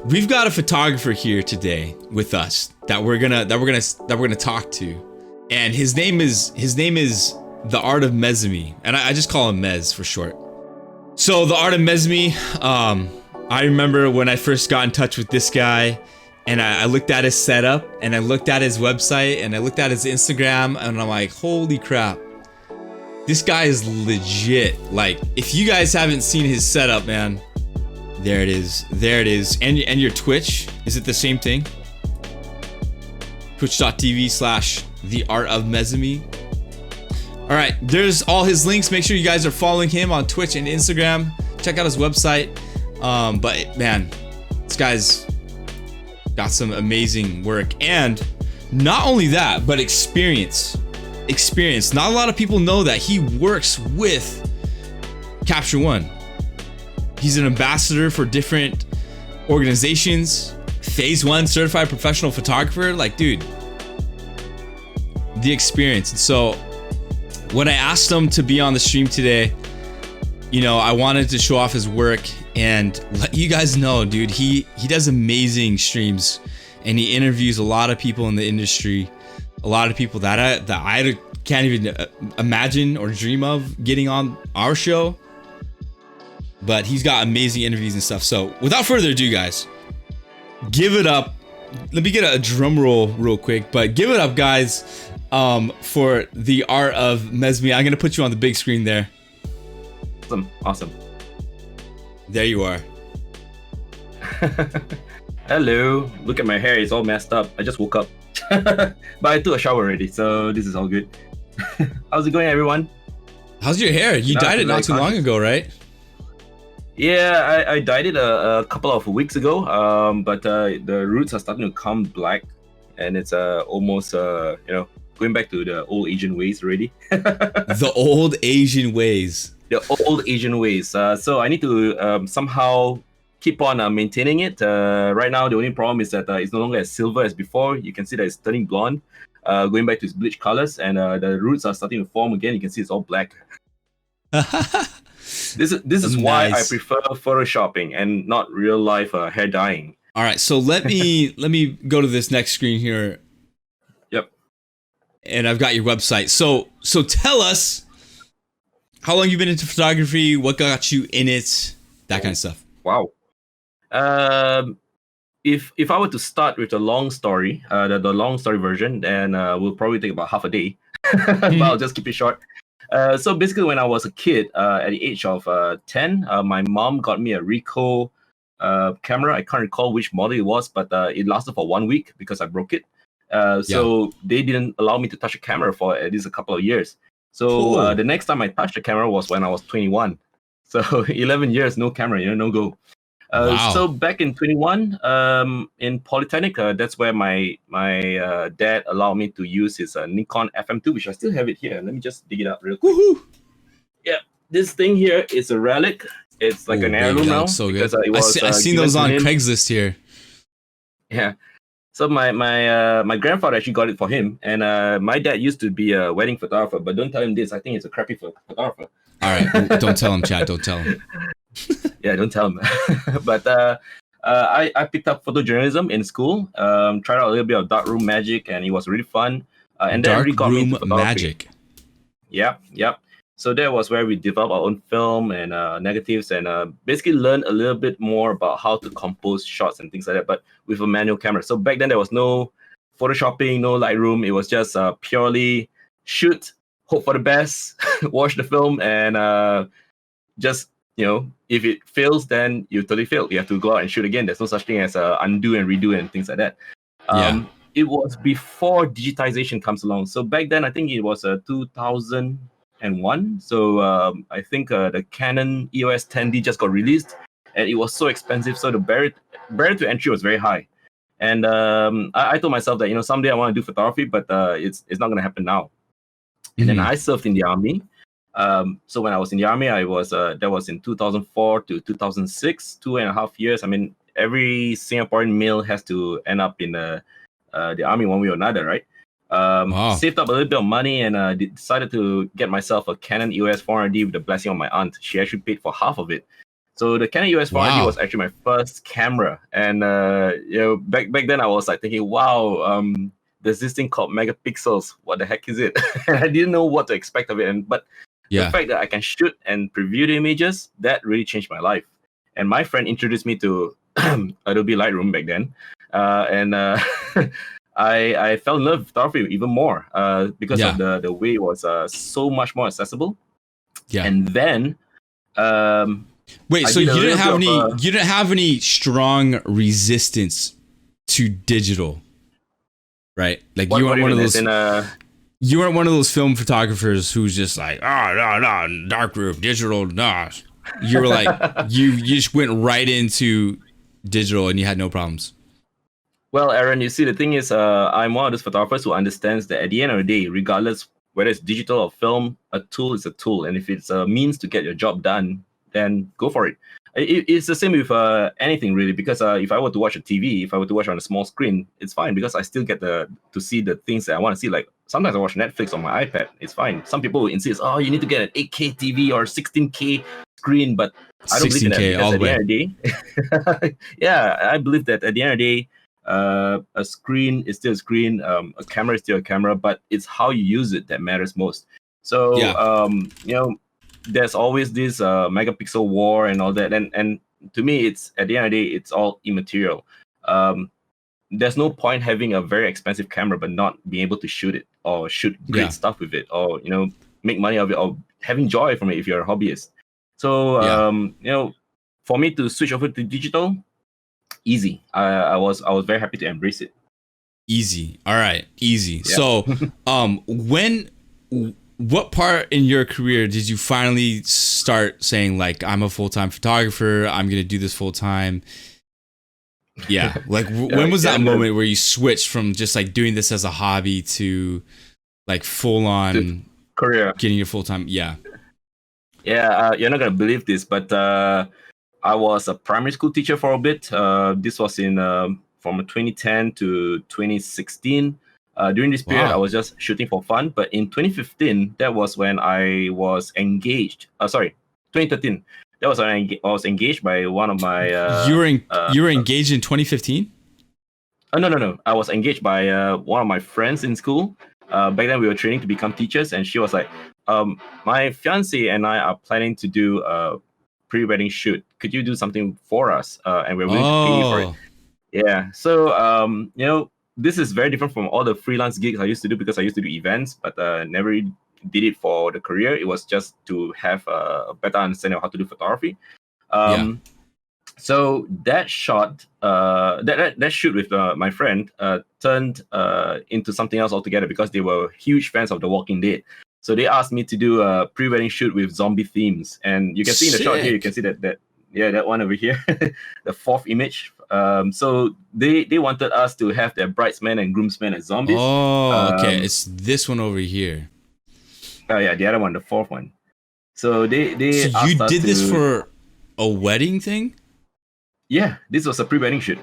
we've got a photographer here today with us that we're gonna talk to, and his name is the Art of Mezame, and I just call him Mez for short. So the Art of Mezame, I remember when I first got in touch with this guy, and I looked at his setup, and I looked at his website, and I looked at his Instagram, and I'm like, holy crap, this guy is legit. Like, if you guys haven't seen his setup, man, there it is. And your Twitch, is it the same thing? Twitch.tv/The Art of Mezame. All right, there's all his links. Make sure you guys are following him on Twitch and Instagram. Check out his website. But man, this guy's got some amazing work, and not only that, but experience. Not a lot of people know that he works with Capture One. He's an ambassador for different organizations. Phase 1 certified professional photographer. Like, dude, the experience. And so when I asked him to be on the stream today, you know, I wanted to show off his work and let you guys know, dude, he does amazing streams, and he interviews a lot of people in the industry, a lot of people that I can't even imagine or dream of getting on our show. But he's got amazing interviews and stuff. So without further ado, guys, give it up. Let me get a drum roll real quick, but give it up, guys, for the Art of Mezame. I'm gonna put you on the big screen there. Awesome. There you are. Hello. Look at my hair, it's all messed up. I just woke up. But I took a shower already, so this is all good. How's it going, everyone? How's your hair? You dyed it not too long ago, right? Yeah, I dyed it a couple of weeks ago, but the roots are starting to come black, and it's almost going back to the old Asian ways already. The old Asian ways. The old Asian ways. So I need to somehow keep on maintaining it. Right now, the only problem is that it's no longer as silver as before. You can see that it's turning blonde, going back to its bleach colors, and the roots are starting to form again. You can see it's all black. This is why I prefer photoshopping and not real life hair dyeing. All right, so let me go to this next screen here. Yep. And I've got your website. So tell us how long you've been into photography, what got you in it, that kind of stuff. Wow. If I were to start with the long story, the long story version, then will probably take about half a day. But I'll just keep it short. So basically, when I was a kid, at the age of 10, my mom got me a Ricoh camera. I can't recall which model it was, but it lasted for 1 week because I broke it. So they didn't allow me to touch a camera for at least a couple of years. So the next time I touched the camera was when I was 21. So 11 years, no camera, no go. Wow. So back in 21, in Polytechnic, that's where my dad allowed me to use his Nikon FM2, which I still have it here. Let me just dig it up real quick. Woohoo! Yeah, this thing here is a relic. It's like an heirloom now. So good. Because, I've seen those on Craigslist here. Yeah. So my grandfather actually got it for him, and my dad used to be a wedding photographer. But don't tell him this. I think he's a crappy photographer. All right, don't tell him, Chad. Don't tell him. Yeah, don't tell him. But I picked up photojournalism in school. Tried out a little bit of darkroom magic, and it was really fun. And that really got me into photography. Magic. Yep. So that was where we developed our own film and negatives, and basically learned a little bit more about how to compose shots and things like that, but with a manual camera. So back then there was no photoshopping, no Lightroom. It was just purely shoot, hope for the best, watch the film, and just, if it fails, then you totally failed. You have to go out and shoot again. There's no such thing as undo and redo and things like that. It was before digitization comes along. So back then, I think it was 2001. So I think the Canon EOS 10D just got released, and it was so expensive. So the barrier to entry was very high. And I told myself that, someday I want to do photography, but it's not going to happen now. And then I served in the army. So when I was in the army, I was that was in 2004 to 2006, 2.5 years. I mean, every Singaporean male has to end up in the army one way or another, right? Saved up a little bit of money and decided to get myself a Canon EOS 400D with the blessing of my aunt. She actually paid for half of it. So the Canon EOS 400 was actually my first camera, and back then I was like thinking, wow, there's this thing called megapixels. What the heck is it? And I didn't know what to expect of it. But the fact that I can shoot and preview the images, that really changed my life. And my friend introduced me to Adobe Lightroom back then, and I fell in love with photography even more because of the way it was so much more accessible. Yeah. And then wait, so you didn't have any strong resistance to digital, right? Like you weren't one of those. You weren't one of those film photographers who's just like, no, darkroom, digital, nah. You were like, you just went right into digital and you had no problems. Well, Aaron, you see, the thing is, I'm one of those photographers who understands that at the end of the day, regardless whether it's digital or film, a tool is a tool. And if it's a means to get your job done, then go for it. It's the same with anything, really, because if I were to watch a TV, if I were to watch on a small screen, it's fine because I still get to see the things that I want to see. Like sometimes I watch Netflix on my iPad. It's fine. Some people will insist, oh, you need to get an 8K TV or 16K screen, but I don't believe in that because at the end of the day, yeah, I believe that at the end of the day, a screen is still a screen, a camera is still a camera, but it's how you use it that matters most. So, there's always this megapixel war and all that. And to me, it's at the end of the day, it's all immaterial. There's no point having a very expensive camera but not being able to shoot it or shoot great stuff with it or, make money of it or having joy from it if you're a hobbyist. So, for me to switch over to digital, easy. I was very happy to embrace it. Easy. All right. Easy. Yeah. So, what part in your career did you finally start saying, like, I'm a full-time photographer, I'm going to do this full-time? Yeah. Like, when was that moment where you switched from just, like, doing this as a hobby to, like, full-on career? Getting your full-time, yeah. Yeah, you're not going to believe this, but I was a primary school teacher for a bit. This was in from 2010 to 2016. During this period, I was just shooting for fun. But in 2015, that was when I was engaged. 2013. That was when I was engaged by one of my. You were engaged in 2015? No. I was engaged by one of my friends in school. Back then, we were training to become teachers, and she was like, "My fiance and I are planning to do a pre-wedding shoot. Could you do something for us? And we're willing to pay for it." Yeah. So, this is very different from all the freelance gigs I used to do because I used to do events, but never did it for the career. It was just to have a better understanding of how to do photography. So that shot, that shoot with my friend turned into something else altogether because they were huge fans of The Walking Dead. So they asked me to do a pre-wedding shoot with zombie themes, and you can see in the shot here. You can see that one over here, the fourth image. So they wanted us to have their bridesmen and groomsmen as zombies. Oh, okay. It's this one over here. Oh yeah, the other one, the fourth one. So they. So you did this for a wedding thing? Yeah, this was a pre-wedding shoot.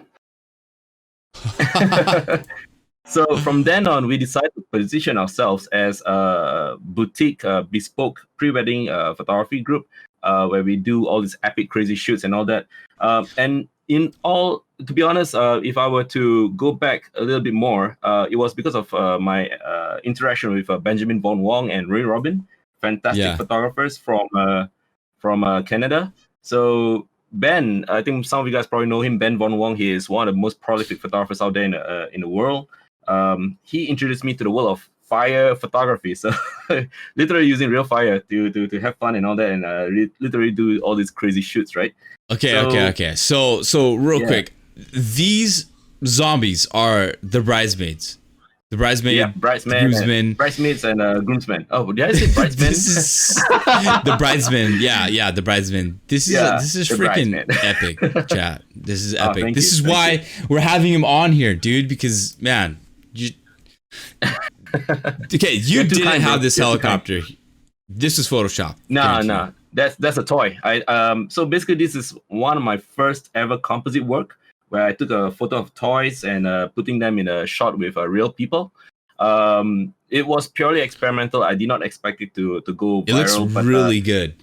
So from then on, we decided to position ourselves as a boutique, bespoke pre-wedding photography group, where we do all these epic, crazy shoots and all that. And to be honest, if I were to go back a little bit more, it was because of my interaction with Benjamin Von Wong and Ray Robin, fantastic photographers from Canada. So Ben, I think some of you guys probably know him, Ben Von Wong. He is one of the most prolific photographers out there in the world. He introduced me to the world of fire photography. So literally using real fire to have fun and all that, and literally do all these crazy shoots, right? Okay. So real quick, these zombies are the bridesmaids. The bridesmaid, bridesmaids and groomsmen. Oh, did I say bridesmen? This is the bridesmen. Yeah, the bridesmen. This is freaking epic, chat. This is epic. This is why we're having him on here, dude. Because man, you didn't have this helicopter. This is Photoshop. No. That's a toy. So basically, this is one of my first ever composite work, where I took a photo of toys and putting them in a shot with real people. It was purely experimental. I did not expect it to go viral. It looks really good.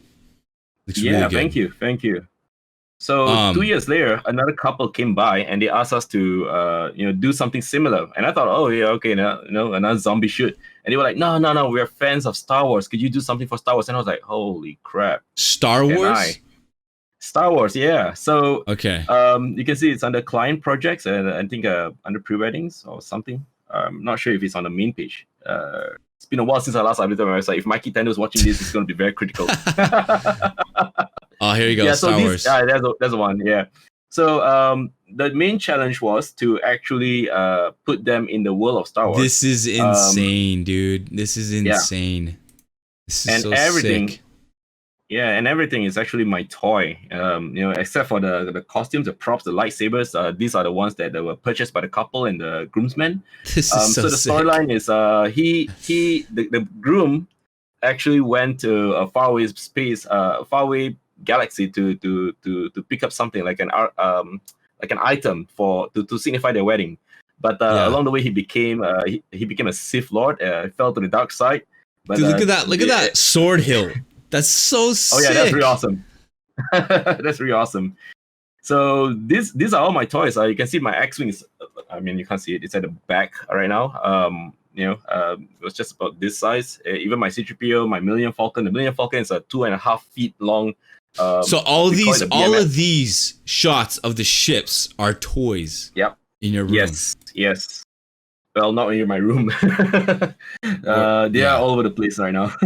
Really good. Thank you. So 2 years later, another couple came by and they asked us to, do something similar. And I thought, oh yeah, okay, another zombie shoot. And they were like, no, we're fans of Star Wars. Could you do something for Star Wars? And I was like, holy crap, Star Wars? Star Wars, yeah. So Okay. you can see it's under client projects and I think under pre-weddings or something. I'm not sure if it's on the main page. It's been a while since I last updated my website. If Mikey Tendo is watching this, it's going to be very critical. Oh, here you go. Yeah, Star Wars. Yeah, that's the one. Yeah. So the main challenge was to actually put them in the world of Star Wars. This is insane, dude. This is insane. Yeah. This is so everything. Sick. Yeah, and everything is actually my toy. Except for the costumes, the props, the lightsabers. These are the ones that were purchased by the couple and the groomsmen. This is so the storyline is the groom actually went to a faraway space, faraway galaxy to pick up something like an item to signify their wedding. But along the way, he became a Sith Lord. Fell to the dark side. But, dude, look at that! Look at that sword hilt. That's so sick. Oh yeah, that's really awesome. That's really awesome. So these are all my toys. You can see my X-wing is. I mean, you can't see it. It's at the back right now. It was just about this size. Even my C-3PO, my Millennium Falcon. The Millennium Falcon is a 2.5 feet long. So all of these shots of the ships are toys. Yep. In your room. Yes. Well, not in my room. They are all over the place right now.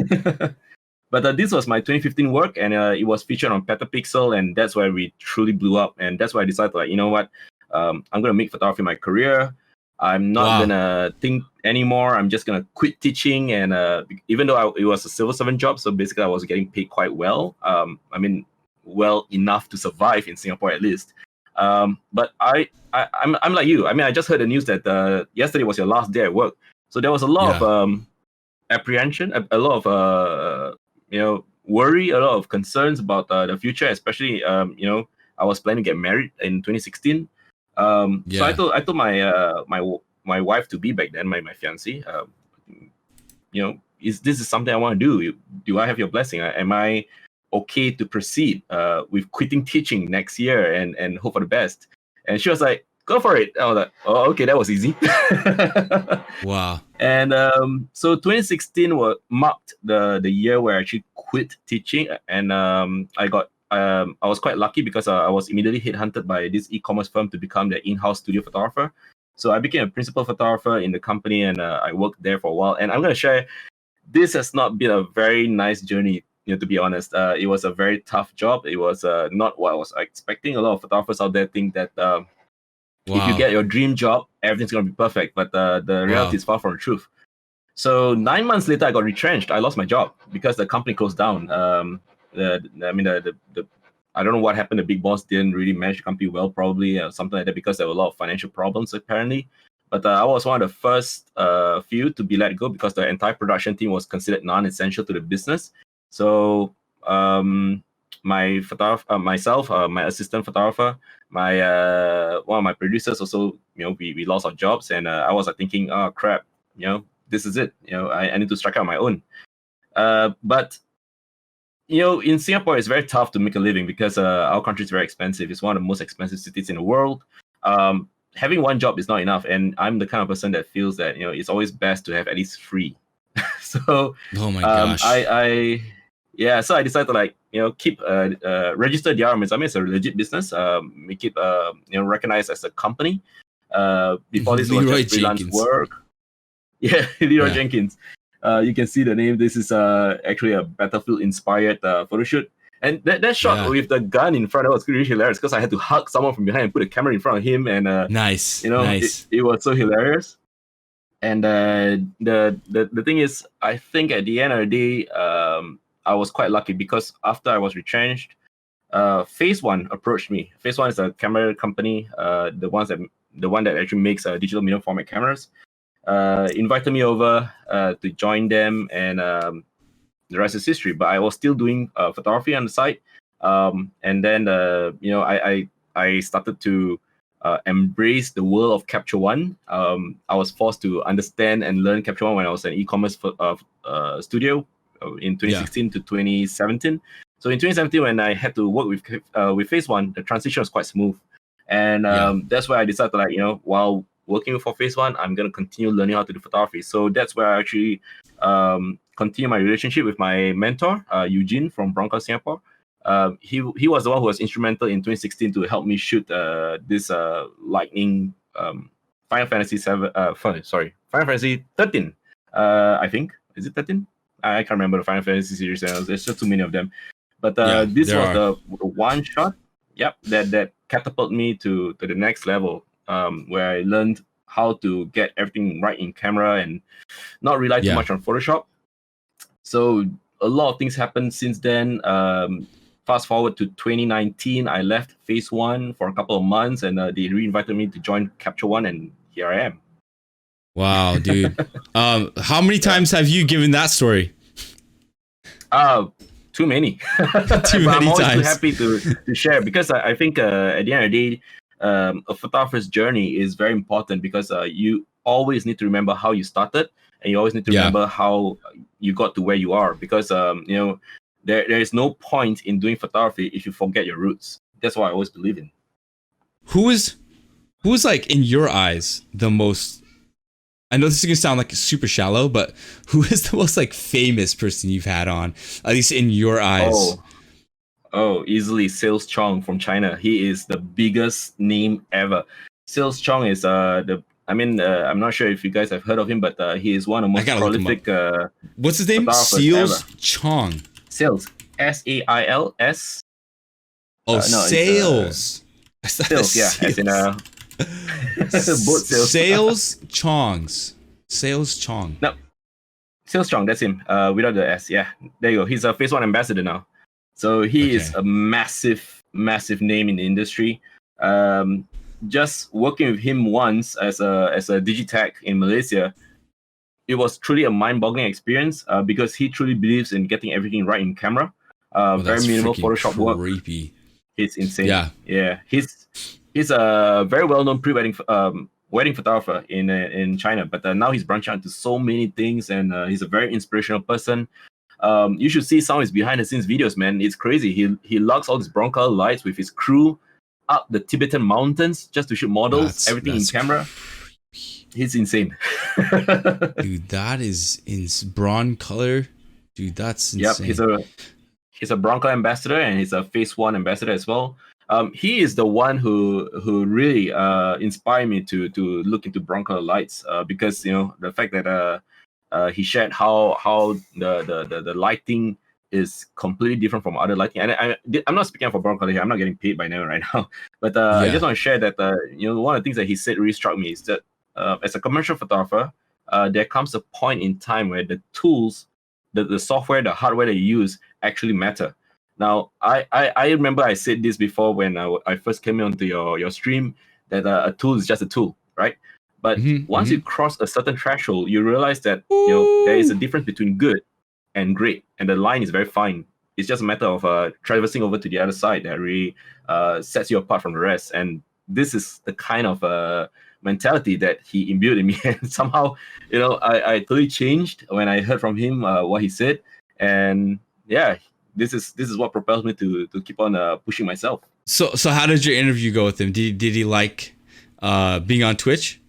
But this was my 2015 work, and it was featured on Petapixel, and that's where we truly blew up. And that's why I decided, like, you know what, I'm gonna make photography my career. I'm not gonna think anymore. I'm just gonna quit teaching. And even though it was a civil servant job, so basically I was getting paid quite well. I mean, well enough to survive in Singapore at least. But I'm like you. I mean, I just heard the news that yesterday was your last day at work, so there was a lot of apprehension, a lot of worry, a lot of concerns about the future, especially I was planning to get married in 2016. So I told my wife to be back then, my fiancée, this is something I want to do. Do I have your blessing? Am I okay to proceed with quitting teaching next year and hope for the best? And she was like, go for it. I was like, oh, okay, that was easy. Wow. And so 2016 marked the year where I actually quit teaching, and I was quite lucky because I was immediately headhunted by this e-commerce firm to become the in-house studio photographer. So I became a principal photographer in the company, and I worked there for a while. And I'm going to share, this has not been a very nice journey, to be honest. It was a very tough job. It was not what I was expecting. A lot of photographers out there think that if you get your dream job, everything's going to be perfect. But the reality is far from the truth. So 9 months later, I got retrenched. I lost my job because the company closed down. I don't know what happened. The big boss didn't really manage the company well, probably, or something like that, because there were a lot of financial problems, apparently. But I was one of the first few to be let go because the entire production team was considered non-essential to the business. So my photographer, myself, my assistant photographer, my one of my producers also, we lost our jobs, and I was thinking, oh crap, this is it. I need to strike out on my own. But in Singapore, it's very tough to make a living because our country is very expensive. It's one of the most expensive cities in the world. Having one job is not enough, and I'm the kind of person that feels that it's always best to have at least three. So, oh my gosh, so I decided to keep register the Art of Mezame. It's a legit business. Make it recognized as a company. Before this was just freelance work. Yeah, Leroy Jenkins. You can see the name. This is actually a Battlefield-inspired photo shoot. And that shot with the gun in front of us was really hilarious because I had to hug someone from behind and put a camera in front of him. And nice. It was so hilarious. And the thing is, I think at the end of the day, I was quite lucky because after I was retrenched, Phase One approached me. Phase One is a camera company, the one that actually makes digital medium format cameras. Invited me over to join them, and the rest is history. But I was still doing photography on the side, and then I started to embrace the world of Capture One. I was forced to understand and learn Capture One when I was an e-commerce studio in 2016 to 2017. So in 2017, when I had to work with Phase One, the transition was quite smooth, and that's why I decided to, like, while working for Phase One, I'm gonna continue learning how to do photography. So that's where I actually continue my relationship with my mentor, Eugene from Bronco Singapore. He was the one who was instrumental in 2016 to help me shoot this Lightning Final Fantasy 7. Final Fantasy 13. I think, is it 13? I can't remember the Final Fantasy series. There's just too many of them. But this was the one shot, that catapulted me to the next level, where I learned how to get everything right in camera and not rely too much on Photoshop. So a lot of things happened since then. Fast forward to 2019, I left Phase One for a couple of months, and they re-invited me to join Capture One, and here I am. Wow, dude. How many times have you given that story? Too many. Too many I'm always times. too happy to share, because I think at the end of the day, a photographer's journey is very important, because you always need to remember how you started, and you always need to remember how you got to where you are, because there is no point in doing photography if you forget your roots. That's what I always believe in. Who is like, in your eyes, the most, I know this is gonna sound like super shallow, but who is the most like famous person you've had on, at least in your eyes? Oh, easily Sales Chong from China. He is the biggest name ever. Sales Chong is I'm not sure if you guys have heard of him, but he is one of the most prolific. What's his name? Sales Chong. Sales. SAILS. Oh, Sales. Sales, yeah. As in both sales. Sales Chong. No. Sales Chong, that's him. Without the S. Yeah. There you go. He's a Phase One ambassador now. So he is a massive, massive name in the industry. Just working with him once as a digitech in Malaysia, it was truly a mind-boggling experience, because he truly believes in getting everything right in camera. Very minimal Photoshop work. He's insane. Yeah. He's a very well-known pre-wedding wedding photographer in China, but now he's branching out into so many things, and he's a very inspirational person. You should see some of his behind-the-scenes videos, man. It's crazy. He lugs all these broncolor lights with his crew up the Tibetan mountains just to shoot models, everything in camera. He's insane. Dude, that is in bronze color. Dude, that's insane. Yep, he's a Bronco ambassador, and he's a Phase One ambassador as well. He is the one who really inspired me to look into broncolor lights, because the fact that he shared how the lighting is completely different from other lighting. And I'm not speaking for broncolor here. I'm not getting paid by them right now. But I just want to share that one of the things that he said really struck me is that as a commercial photographer, there comes a point in time where the tools, the software, the hardware that you use actually matter. Now, I remember I said this before when I first came onto your stream, that a tool is just a tool, right? But once you cross a certain threshold, you realize that there is a difference between good and great, and the line is very fine. It's just a matter of traversing over to the other side that really sets you apart from the rest. And this is the kind of mentality that he imbued in me. And somehow, I totally changed when I heard from him what he said. And yeah, this is what propels me to keep on pushing myself. So how did your interview go with him? Did he like being on Twitch?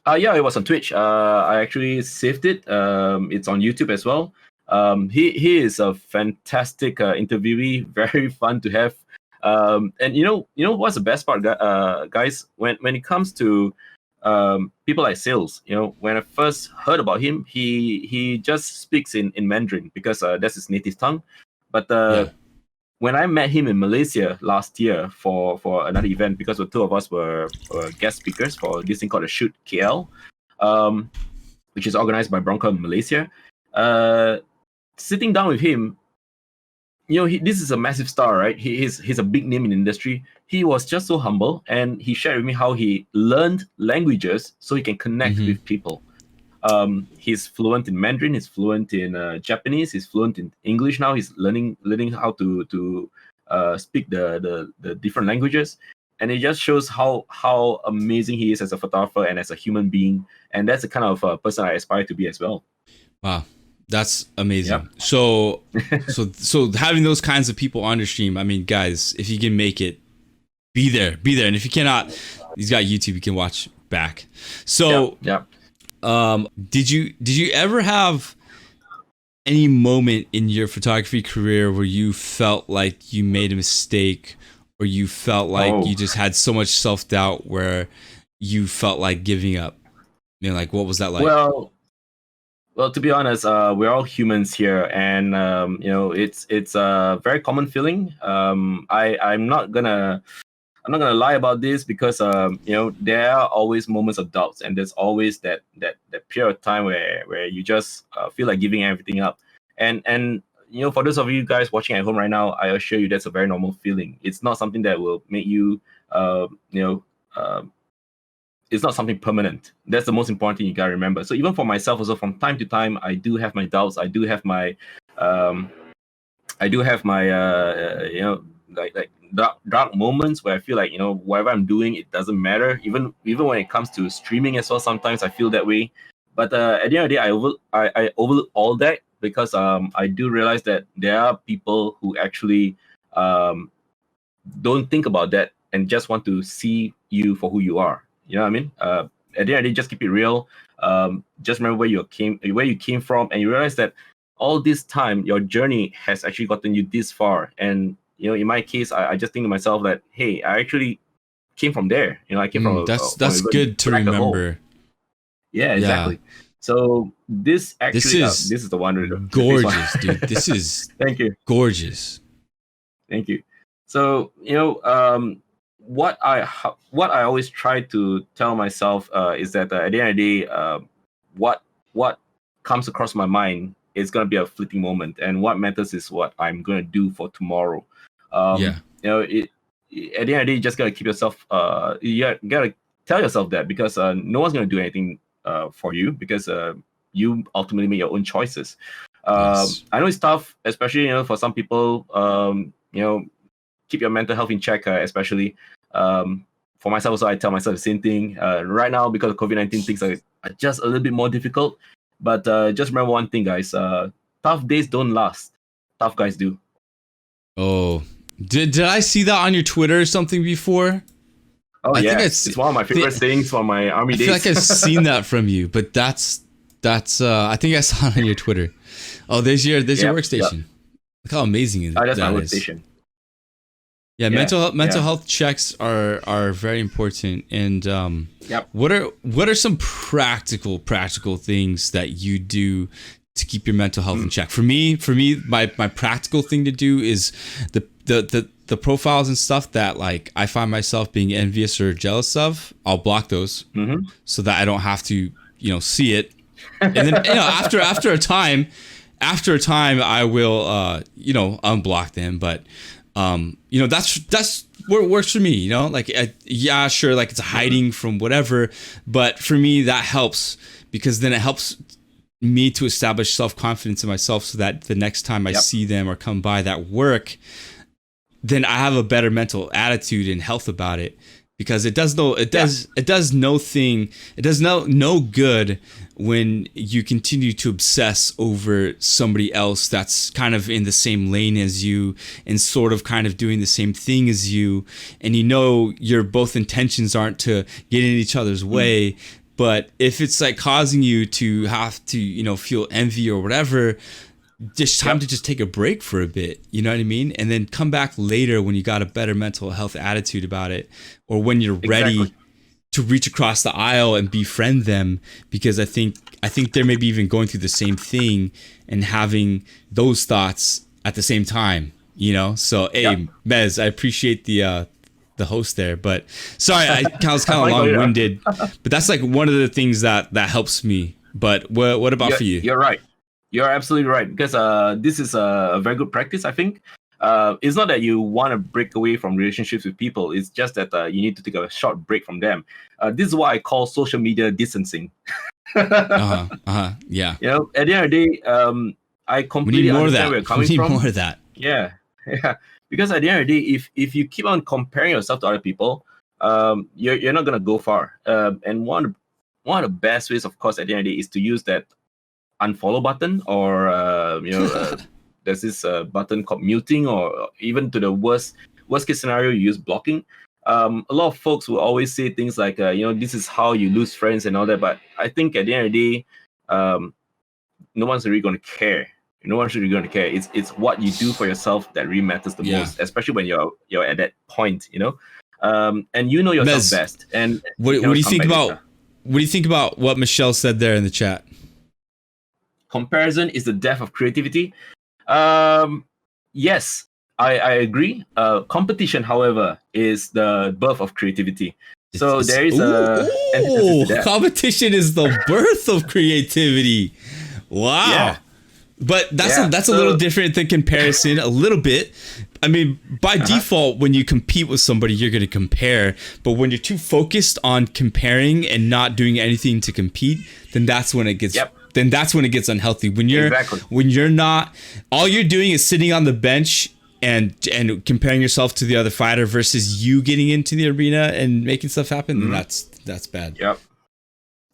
Yeah, it was on Twitch. I actually saved it. It's on YouTube as well. He is a fantastic interviewee, very fun to have. And you know what's the best part, guys? When it comes to people like Sales, when I first heard about him, he just speaks in Mandarin because that's his native tongue. But when I met him in Malaysia last year for another event, because the two of us were guest speakers for this thing called the Shoot KL, which is organized by Bronco in Malaysia. Sitting down with him, this is a massive star, right? He's a big name in the industry. He was just so humble, and he shared with me how he learned languages so he can connect with people. He's fluent in Mandarin. He's fluent in Japanese. He's fluent in English now. He's learning how to speak the different languages, and it just shows how amazing he is as a photographer and as a human being. And that's the kind of person I aspire to be as well. Wow, That's amazing. Yep. So having those kinds of people on your stream, I mean, guys, if you can make it, be there, and if you cannot, he's got YouTube, you can watch back. So Yep. did you ever have any moment in your photography career where you felt like you made a mistake, or you felt like you just had so much self-doubt where you felt like giving up? You know, like, what was that like? Well, to be honest, we're all humans here, and it's a very common feeling. I'm not gonna lie about this, because there are always moments of doubts, and there's always that period of time where you just feel like giving everything up. And for those of you guys watching at home right now, I assure you that's a very normal feeling. It's not something that will make you uh, you know. Uh, it's not something permanent. That's the most important thing you gotta remember. So even for myself, also, from time to time, I do have my doubts. I do have my like dark moments where I feel like, whatever I'm doing, it doesn't matter. Even when it comes to streaming as well, sometimes I feel that way. But at the end of the day, I overlook all that, because I do realize that there are people who actually don't think about that and just want to see you for who you are. You know what I mean? At the end of the day, just keep it real. Just remember where you came from, and you realize that all this time your journey has actually gotten you this far. And in my case, I just think to myself that, hey, I actually came from there. I came from that's good to remember. Yeah, exactly. Yeah. So this is the one. Gorgeous, dude. This is thank you. Gorgeous. Thank you. So what I always try to tell myself is that at the end of the day, what comes across my mind is gonna be a fleeting moment, and what matters is what I'm gonna do for tomorrow. At the end of the day, you just gotta keep yourself. You gotta tell yourself that, because no one's gonna do anything for you, because you ultimately make your own choices. Yes. I know it's tough, especially for some people. Keep your mental health in check, especially. For myself also, I tell myself the same thing. Right now, because of COVID-19, things are just a little bit more difficult. But just remember one thing, guys. Tough days don't last. Tough guys do. Oh, did I see that on your Twitter or something before? I think it's one of my favorite things from my army days. I feel like I've seen that from you, but that's I think I saw it on your Twitter. Oh, there's your workstation. Yep. Look how amazing that's that my is. workstation. Yeah, mental health checks are very important. And what are some practical things that you do to keep your mental health in check? For me, my practical thing to do is the profiles and stuff that, like, I find myself being envious or jealous of. I'll block those so that I don't have to see it. And then after a time I will unblock them. But that's what works for me, like, sure, like, it's hiding from whatever, but for me that helps, because then it helps me to establish self-confidence in myself, so that the next time I see them or come by that work, then I have a better mental attitude and health about it. Because it does no good when you continue to obsess over somebody else that's kind of in the same lane as you and sort of kind of doing the same thing as you, and your both intentions aren't to get in each other's way. But if it's like causing you to have to feel envy or whatever, just time to just take a break for a bit, you know what I mean? And then come back later when you got a better mental health attitude about it, or when you're ready to reach across the aisle and befriend them, because I think they're maybe even going through the same thing and having those thoughts at the same time, So, hey, Mez, I appreciate the host there, but sorry, I was kind of long-winded, but that's like one of the things that helps me. But what about for you? You're right. You're absolutely right, because this is a very good practice, I think. It's not that you want to break away from relationships with people. It's just that you need to take a short break from them. This is what I call social media distancing. Yeah. At the end of the day, I completely understand where you're coming from. We need more of that. Yeah. Because at the end of the day, if you keep on comparing yourself to other people, you're not gonna go far. And one of the best ways, of course, at the end of the day, is to use that unfollow button, or there's this button called muting, or even to the worst case scenario, you use blocking. A lot of folks will always say things like, this is how you lose friends and all that. But I think at the end of the day, no one's really going to care. No one's really going to care. It's what you do for yourself that really matters the most, especially when you're at that point, and you know yourself Mez, best. And what do you think about what do you think about what Michelle said there in the chat? Comparison is the death of creativity. Yes, I agree. Competition, however, is the birth of creativity. So there is competition is the birth of creativity. Wow. Yeah. But that's a little different than comparison, a little bit. I mean, by default, when you compete with somebody, you're going to compare. But when you're too focused on comparing and not doing anything to compete, then that's when it gets unhealthy. When you're not, all you're doing is sitting on the bench and comparing yourself to the other fighter versus you getting into the arena and making stuff happen, then that's bad. Yep.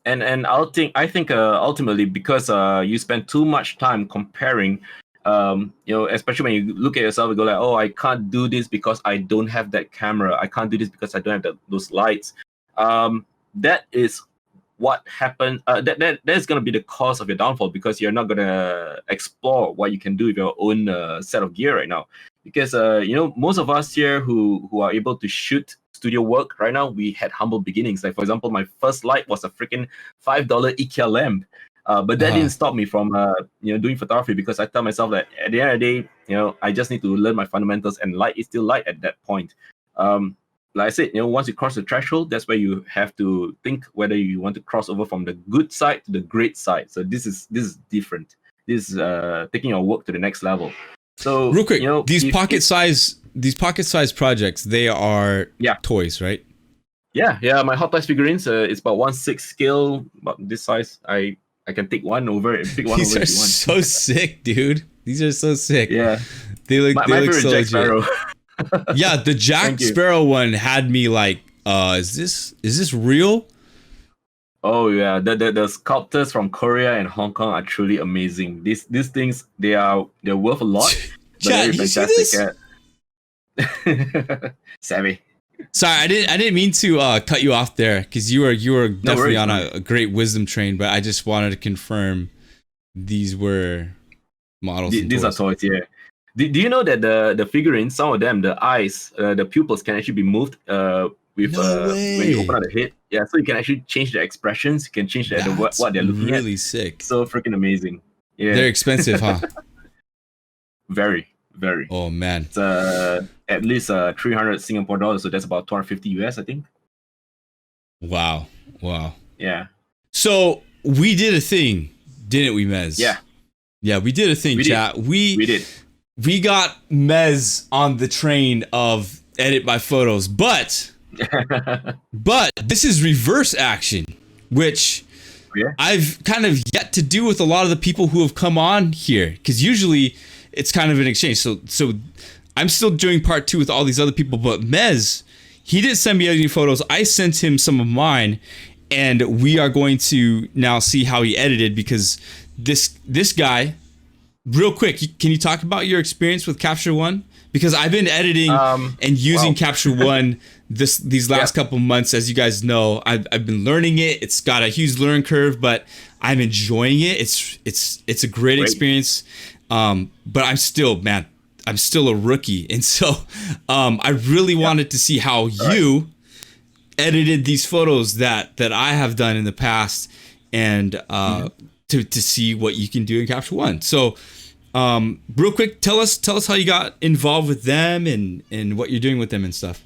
And I think ultimately, because you spend too much time comparing, especially when you look at yourself and go like, oh, I can't do this because I don't have that camera. I can't do this because I don't have those lights. That is what happened. That's going to be the cause of your downfall, because you're not going to explore what you can do with your own set of gear right now. Because most of us here who are able to shoot studio work right now, we had humble beginnings. Like, for example, my first light was a freaking $5 IKEA lamp. But that didn't stop me from doing photography, because I tell myself that at the end of the day, I just need to learn my fundamentals, and light is still light at that point. Like I said, once you cross the threshold, that's where you have to think whether you want to cross over from the good side to the great side. So this is different. This is taking your work to the next level. So real quick, these pocket size projects, they are toys, right? Yeah. My Hot Toys figurines, it's about 1/6 scale, about this size. I can take one over and pick one These over are if you want. so sick, dude. These are so sick. Yeah. They look my favorite so Jack legit. Sparrow. Yeah, the Jack Sparrow one had me like, is this real? Oh yeah, the sculptors from Korea and Hong Kong are truly amazing. These things, they're worth a lot. Chat, you see this? Savvy. Sorry, I didn't mean to cut you off there, because you were definitely on a great wisdom train, but I just wanted to confirm these were models. These are toys, yeah. Do you know that the figurines, some of them, the eyes, the pupils can actually be moved when you open up the head? Yeah, so you can actually change the expressions. You can change what they're looking at. Really sick. So freaking amazing. Yeah. They're expensive, huh? Very, very. Oh man. It's at least 300 Singapore dollars, so that's about 250 US, I think. Wow. Yeah. So we did a thing, didn't we, Mez? Yeah, we did a thing, chat. We did. We got Mez on the train of edit my photos, but this is reverse action, which I've kind of yet to do with a lot of the people who have come on here, because usually it's kind of an exchange. So I'm still doing part 2 with all these other people, but Mez, he didn't send me any photos. I sent him some of mine, and we are going to now see how he edited, because this guy, real quick, can you talk about your experience with Capture One? Because I've been editing and using Capture One these last couple months. As you guys know, I've been learning it. It's got a huge learning curve, but I'm enjoying it. It's a great experience. But I'm still a rookie, and so I really wanted to see how you edited these photos that I have done in the past, and to see what you can do in Capture One. So real quick, tell us how you got involved with them and what you're doing with them and stuff.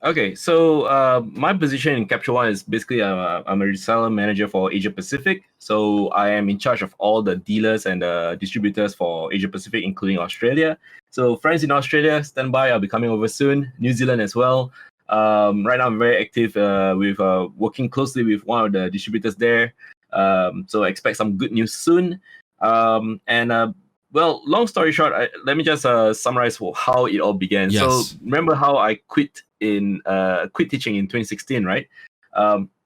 Okay, so my position in Capture One is basically I'm a reseller manager for Asia Pacific. So I am in charge of all the dealers and distributors for Asia Pacific, including Australia. So friends in Australia, stand by. I'll be coming over soon. New Zealand as well. Right now I'm very active with working closely with one of the distributors there. So expect some good news soon. Well, long story short, let me just summarize how it all began. Yes. So remember how I quit teaching in 2016, right?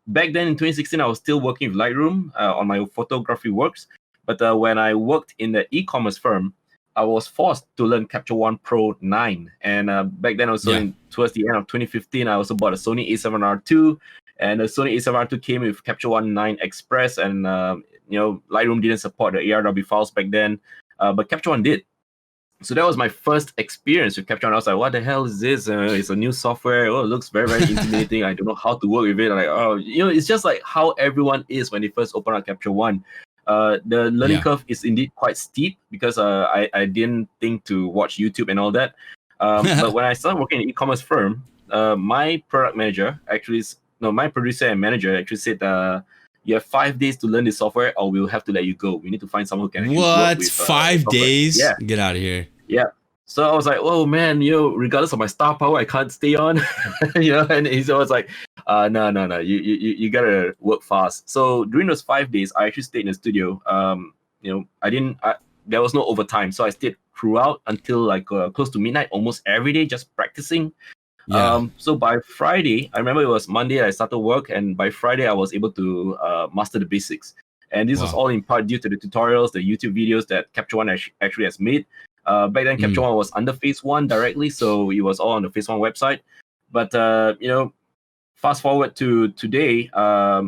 back then in 2016, I was still working with Lightroom on my photography works. But when I worked in the e-commerce firm, I was forced to learn Capture One Pro 9. And back then also towards the end of 2015, I also bought a Sony A7R II. And the Sony A7R II came with Capture One 9 Express. And, Lightroom didn't support the ARW files back then. But Capture One did. So that was my first experience with Capture One. I was like, what the hell is this? It's a new software. Oh, it looks very, very intimidating. I don't know how to work with it. Like, it's just like how everyone is when they first open up Capture One. The learning curve is indeed quite steep because I didn't think to watch YouTube and all that. But when I started working in an e-commerce firm, my product manager my producer and manager actually said, you have 5 days to learn this software or we'll have to let you go. We need to find someone who can actually work with 5 days? Yeah. Get out of here. Yeah. So I was like, oh man, regardless of my star power, I can't stay on. And he's always like, no, you gotta work fast. So during those 5 days, I actually stayed in the studio. There was no overtime, so I stayed throughout until like close to midnight, almost every day, just practicing. Yeah. So by Friday, I remember it was Monday I started work, and by Friday I was able to master the basics. And this was all in part due to the tutorials, the YouTube videos that Capture One actually has made. Back then, Capture One was under Phase 1 directly, so it was all on the Phase 1 website. But fast forward to today, I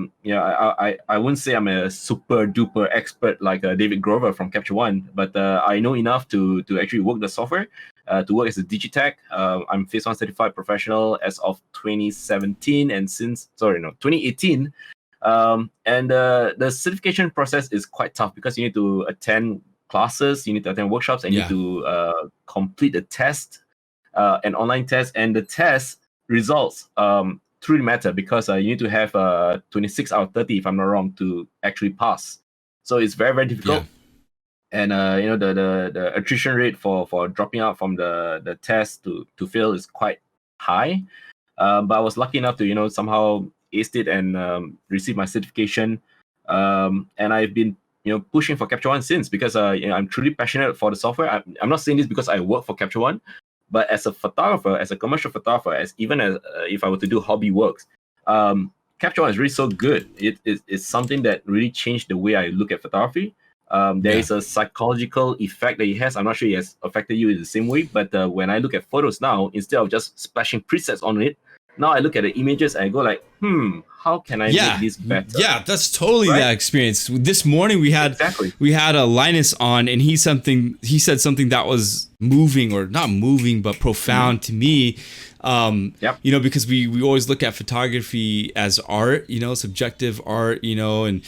wouldn't say I'm a super duper expert like David Grover from Capture One, but I know enough to actually work the software, to work as a Digitech. I'm Phase 1 certified professional as of 2017, and 2018. And the certification process is quite tough because you need to attend classes, you need to attend workshops, and you need to complete a test, an online test, and the test results truly matter because you need to have 26 out of 30, if I'm not wrong, to actually pass. So it's very, very difficult. And the attrition rate for dropping out from the test to fail is quite high. But I was lucky enough to somehow aced it and receive my certification. And I've been pushing for Capture One since, because I'm truly passionate for the software. I'm not saying this because I work for Capture One, but as a photographer, as a commercial photographer, as if I were to do hobby works, Capture One is really so good. It's something that really changed the way I look at photography. There is a psychological effect that it has. I'm not sure it has affected you in the same way, but when I look at photos now, instead of just splashing presets on it, now I look at the images and I go like, how can I make this better? Yeah, that's totally that experience. This morning we had a Linus on, and he said something that was moving, or not moving, but profound to me. Because we always look at photography as art, subjective art, and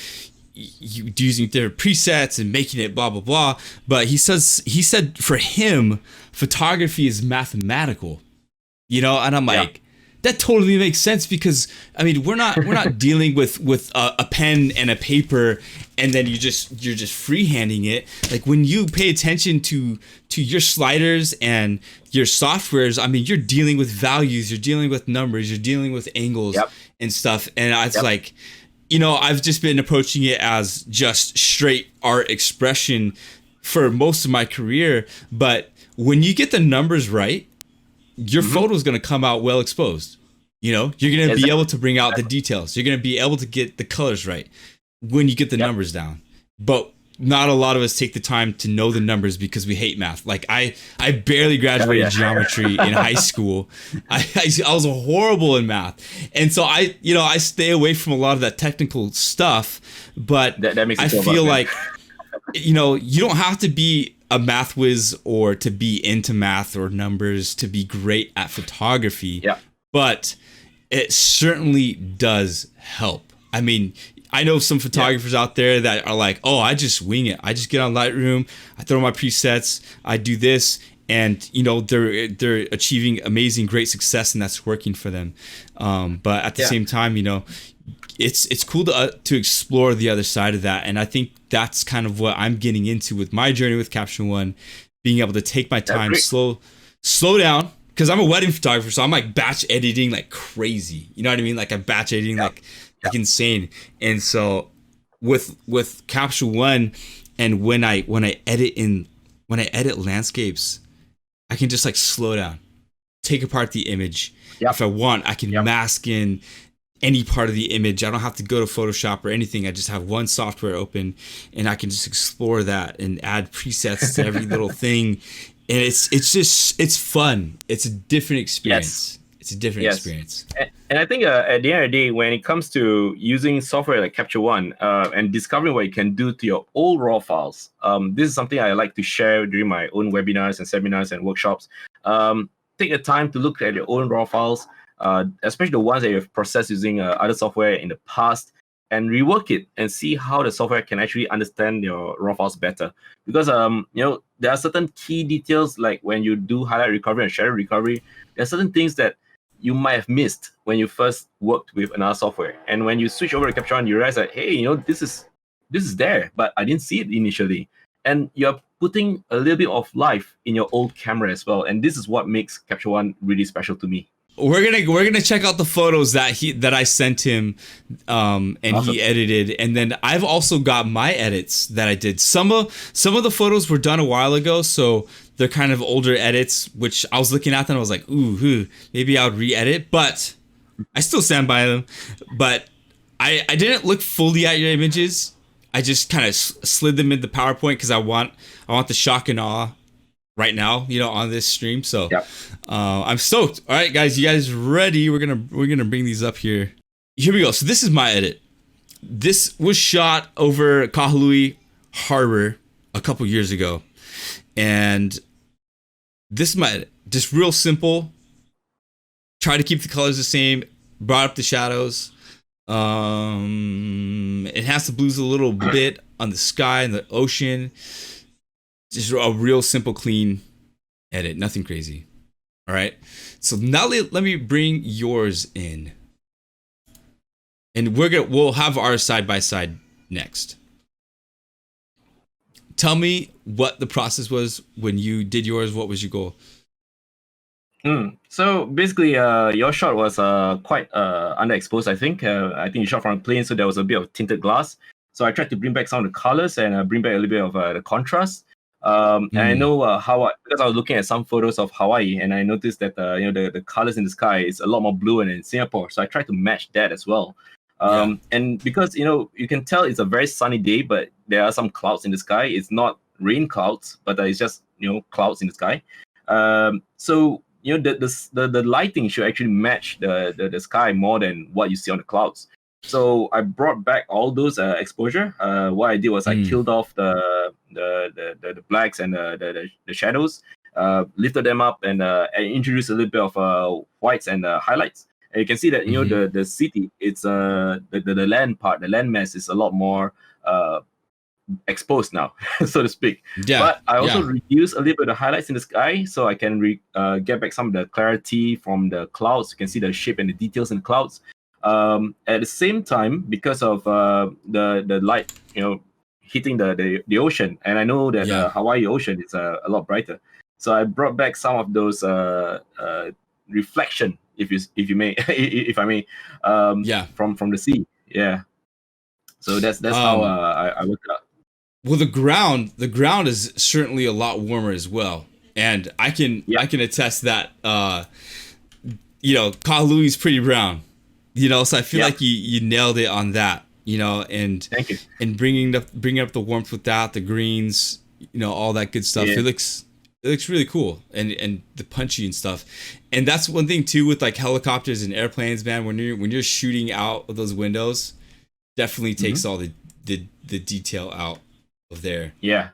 using their presets and making it blah blah blah. But he said for him, photography is mathematical, and I'm like, that totally makes sense, because I mean we're not dealing with a pen and a paper and then you're just freehanding it. Like when you pay attention to your sliders and your softwares, I mean you're dealing with values, you're dealing with numbers, you're dealing with angles and stuff. And it's like, I've just been approaching it as just straight art expression for most of my career, but when you get the numbers right, your photo is going to come out well exposed. You're going to be able to bring out the details. You're going to be able to get the colors right when you get the numbers down. But not a lot of us take the time to know the numbers because we hate math. Like I barely graduated geometry in high school. I was horrible in math. And so I stay away from a lot of that technical stuff, but that makes I feel like, you don't have to be a math whiz or to be into math or numbers to be great at photography. But it certainly does help. I mean, I know some photographers out there that are like, oh, I just wing it. I just get on Lightroom, I throw my presets, I do this, and they're achieving amazing, great success, and that's working for them. But at the same time, it's cool to explore the other side of that, and I think that's kind of what I'm getting into with my journey with Capture One, being able to take my time, slow down, because I'm a wedding photographer, so I'm like batch editing like crazy. You know what I mean? Like I'm batch editing like insane. And so with Capture One, and when I edit landscapes, I can just like slow down, take apart the image. If I want, I can mask in any part of the image. I don't have to go to Photoshop or anything. I just have one software open and I can just explore that and add presets to every little thing. And it's fun. It's a different experience. It's a different experience. And I think at the end of the day, when it comes to using software like Capture One and discovering what you can do to your old raw files, this is something I like to share during my own webinars and seminars and workshops. Take the time to look at your own raw files, especially the ones that you've processed using other software in the past, and rework it and see how the software can actually understand your raw files better. Because there are certain key details, like when you do highlight recovery and shadow recovery, there are certain things that you might have missed when you first worked with another software. And when you switch over to Capture One, you realize that, hey, this is there, but I didn't see it initially. And you're putting a little bit of life in your old camera as well. And this is what makes Capture One really special to me. We're gonna check out the photos that I sent him, and awesome. He edited, and then I've also got my edits that I did. Some of the photos were done a while ago, so they're kind of older edits, which I was looking at them and I was like, ooh, maybe I would re-edit, but I still stand by them. But I didn't look fully at your images. I just kind of slid them into PowerPoint because I want the shock and awe right now, on this stream. So yeah. I'm stoked. All right, guys, you guys ready? We're gonna bring these up here. Here we go. So this is my edit. This was shot over Kahului Harbor a couple years ago, and this is my edit. Just real simple. Try to keep the colors the same. Brought up the shadows. Enhanced the blues a little bit on the sky and the ocean. Just a real simple, clean edit. Nothing crazy. All right. So now let me bring yours in, and we'll have ours side by side next. Tell me what the process was when you did yours. What was your goal? So basically, your shot was quite underexposed. I think you shot from a plane, so there was a bit of tinted glass. So I tried to bring back some of the colors and bring back a little bit of the contrast. And I know because I was looking at some photos of Hawaii, and I noticed that the colors in the sky is a lot more blue than in Singapore. So I tried to match that as well. And because you can tell it's a very sunny day, but there are some clouds in the sky. It's not rain clouds, but it's just clouds in the sky. So the lighting should actually match the sky more than what you see on the clouds. So I brought back all those exposure. What I did was I killed off the blacks and the shadows, lifted them up, and introduced a little bit of whites and highlights. And you can see that the city, it's the land part, the land mass is a lot more exposed now, so to speak. Yeah. But I also reduced a little bit of the highlights in the sky, so I can get back some of the clarity from the clouds. You can see the shape and the details in the clouds. At the same time, because of the light, hitting the ocean, and I know that Hawaii ocean is a lot brighter, so I brought back some of those reflection, if you may, if I may, from the sea. Yeah. So that's how I worked it out. Well, the ground is certainly a lot warmer as well, and I can attest that. Kalui's pretty brown. So I feel like you nailed it on that, and thank you. And bringing up the warmth with that, the greens, all that good stuff. It looks really cool, and the punchy and stuff. And that's one thing too with like helicopters and airplanes, man. When you're shooting out of those windows, definitely takes all the detail out of there. Yeah.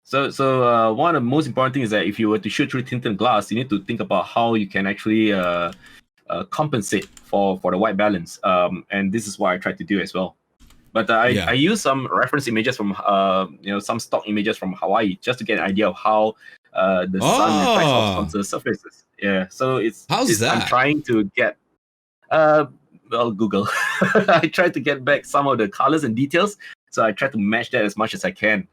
So one of the most important things is that if you were to shoot through tinted glass, you need to think about how you can actually compensate for the white balance, and this is what I tried to do as well. But I use some reference images from some stock images from Hawaii just to get an idea of how the sun reflects onto the surfaces. Yeah, so that? I'm trying to get Google. I tried to get back some of the colors and details, so I tried to match that as much as I can.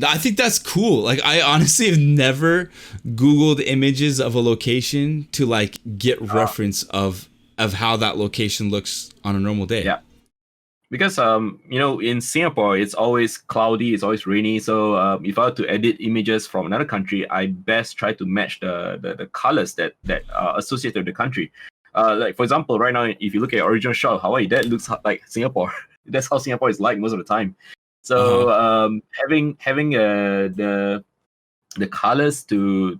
I think that's cool. Like, I honestly have never Googled images of a location to like get reference of how that location looks on a normal day. Yeah. Because in Singapore it's always cloudy, it's always rainy. So if I were to edit images from another country, I best try to match the colors that are associated with the country. Like for example, right now, if you look at original shot of Hawaii, that looks like Singapore. That's how Singapore is like most of the time. So having the colors to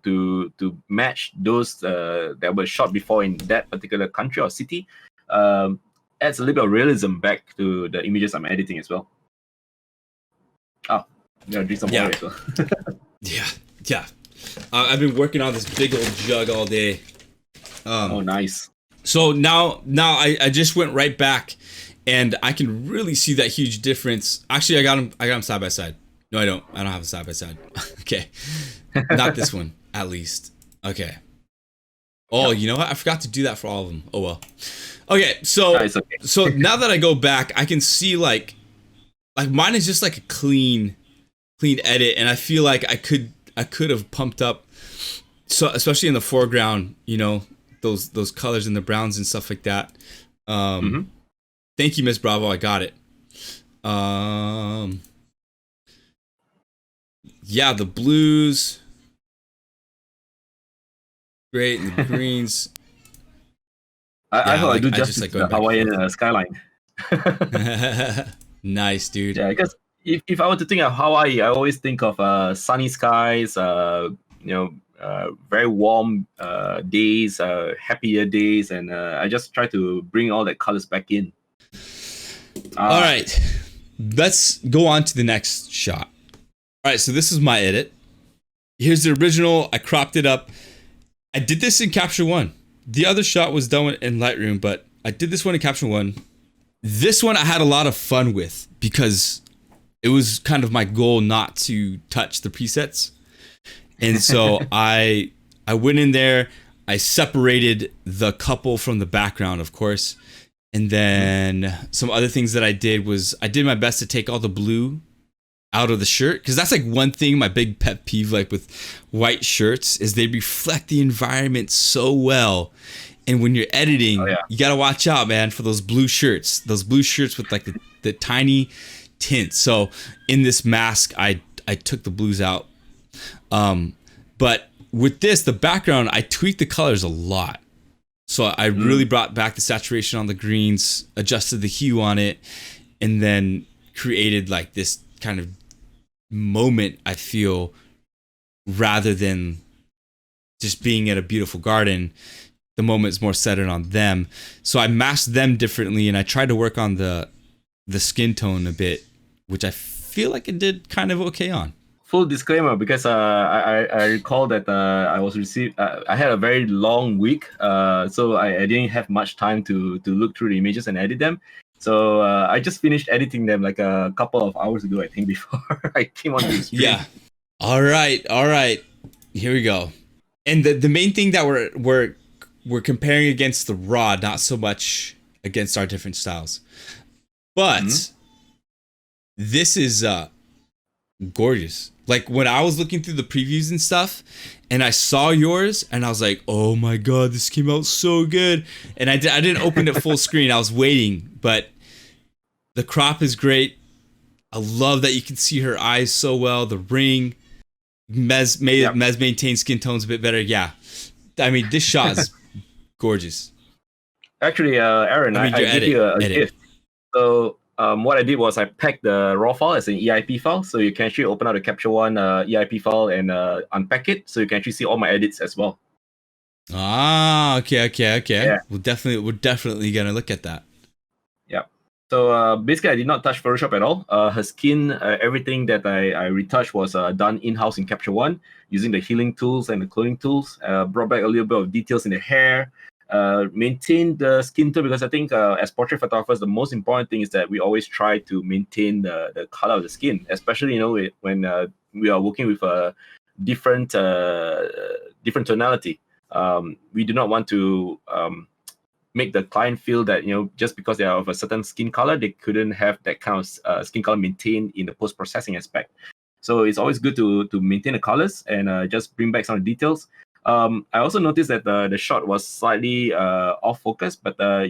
match those that were shot before in that particular country or city adds a little bit of realism back to the images I'm editing as well. Oh, I'm gonna drink some water as well. Yeah. I've been working on this big old jug all day. Oh, nice. So now I just went right back, and I can really see that huge difference. Actually, I got them side by side. No, I don't have them side by side. Okay, not this one at least. Okay. Oh, you know what? I forgot to do that for all of them. Oh well. Okay, so okay. So now that I go back, I can see like mine is just like a clean edit, and I feel like I could have pumped up, so especially in the foreground, you know, those colors and the browns and stuff like that. Thank you, Miss Bravo. I got it. Yeah, the blues, great, and the greens. I hope I do justice like to the Hawaiian skyline. Nice, dude. Yeah, because if I were to think of Hawaii, I always think of sunny skies, very warm days, happier days, and I just try to bring all that colors back in. All right, let's go on to the next shot. All right, so this is my edit. Here's the original. I cropped it up. I did this in Capture One. The other shot was done in Lightroom, but I did this one in Capture One. This one I had a lot of fun with because it was kind of my goal not to touch the presets. And so I went in there, I separated the couple from the background, of course. And then some other things that I did was I did my best to take all the blue out of the shirt, because that's like one thing, my big pet peeve like with white shirts is they reflect the environment so well. And when you're editing, you gotta watch out, man, for those blue shirts with like the tiny tint. So in this mask, I took the blues out. But with this, the background, I tweaked the colors a lot. So I really brought back the saturation on the greens, adjusted the hue on it, and then created like this kind of moment, I feel, rather than just being at a beautiful garden. The moment is more centered on them. So I masked them differently, and I tried to work on the skin tone a bit, which I feel like it did kind of okay on. Full disclaimer, because I recall that I had a very long week, so I didn't have much time to look through the images and edit them. So I just finished editing them like a couple of hours ago, I think, before I came on the stream. Yeah. All right. Here we go. And the main thing that we're comparing against the raw, not so much against our different styles. But this is gorgeous. Like when I was looking through the previews and stuff, and I saw yours, and I was like, "Oh my god, this came out so good!" And I didn't open it full screen. I was waiting, but the crop is great. I love that you can see her eyes so well. The ring, Mez maintained skin tones a bit better. Yeah, I mean this shot is gorgeous. Actually, Aaron, I gave you a gift. So what I did was I packed the raw file as an EIP file, so you can actually open out the Capture One EIP file and unpack it, so you can actually see all my edits as well. Ah, okay. Yeah. We're definitely gonna look at that. Yeah. So basically, I did not touch Photoshop at all. Her skin, everything that I retouched was done in-house in Capture One using the healing tools and the cloning tools. Brought back a little bit of details in the hair. Maintain the skin tone, because I think as portrait photographers, the most important thing is that we always try to maintain the color of the skin, especially when we are working with a different tonality. We do not want to make the client feel that just because they are of a certain skin color, they couldn't have that kind of skin color maintained in the post-processing aspect. So it's always good to maintain the colors and just bring back some of the details. I also noticed that the shot was slightly off focus, but I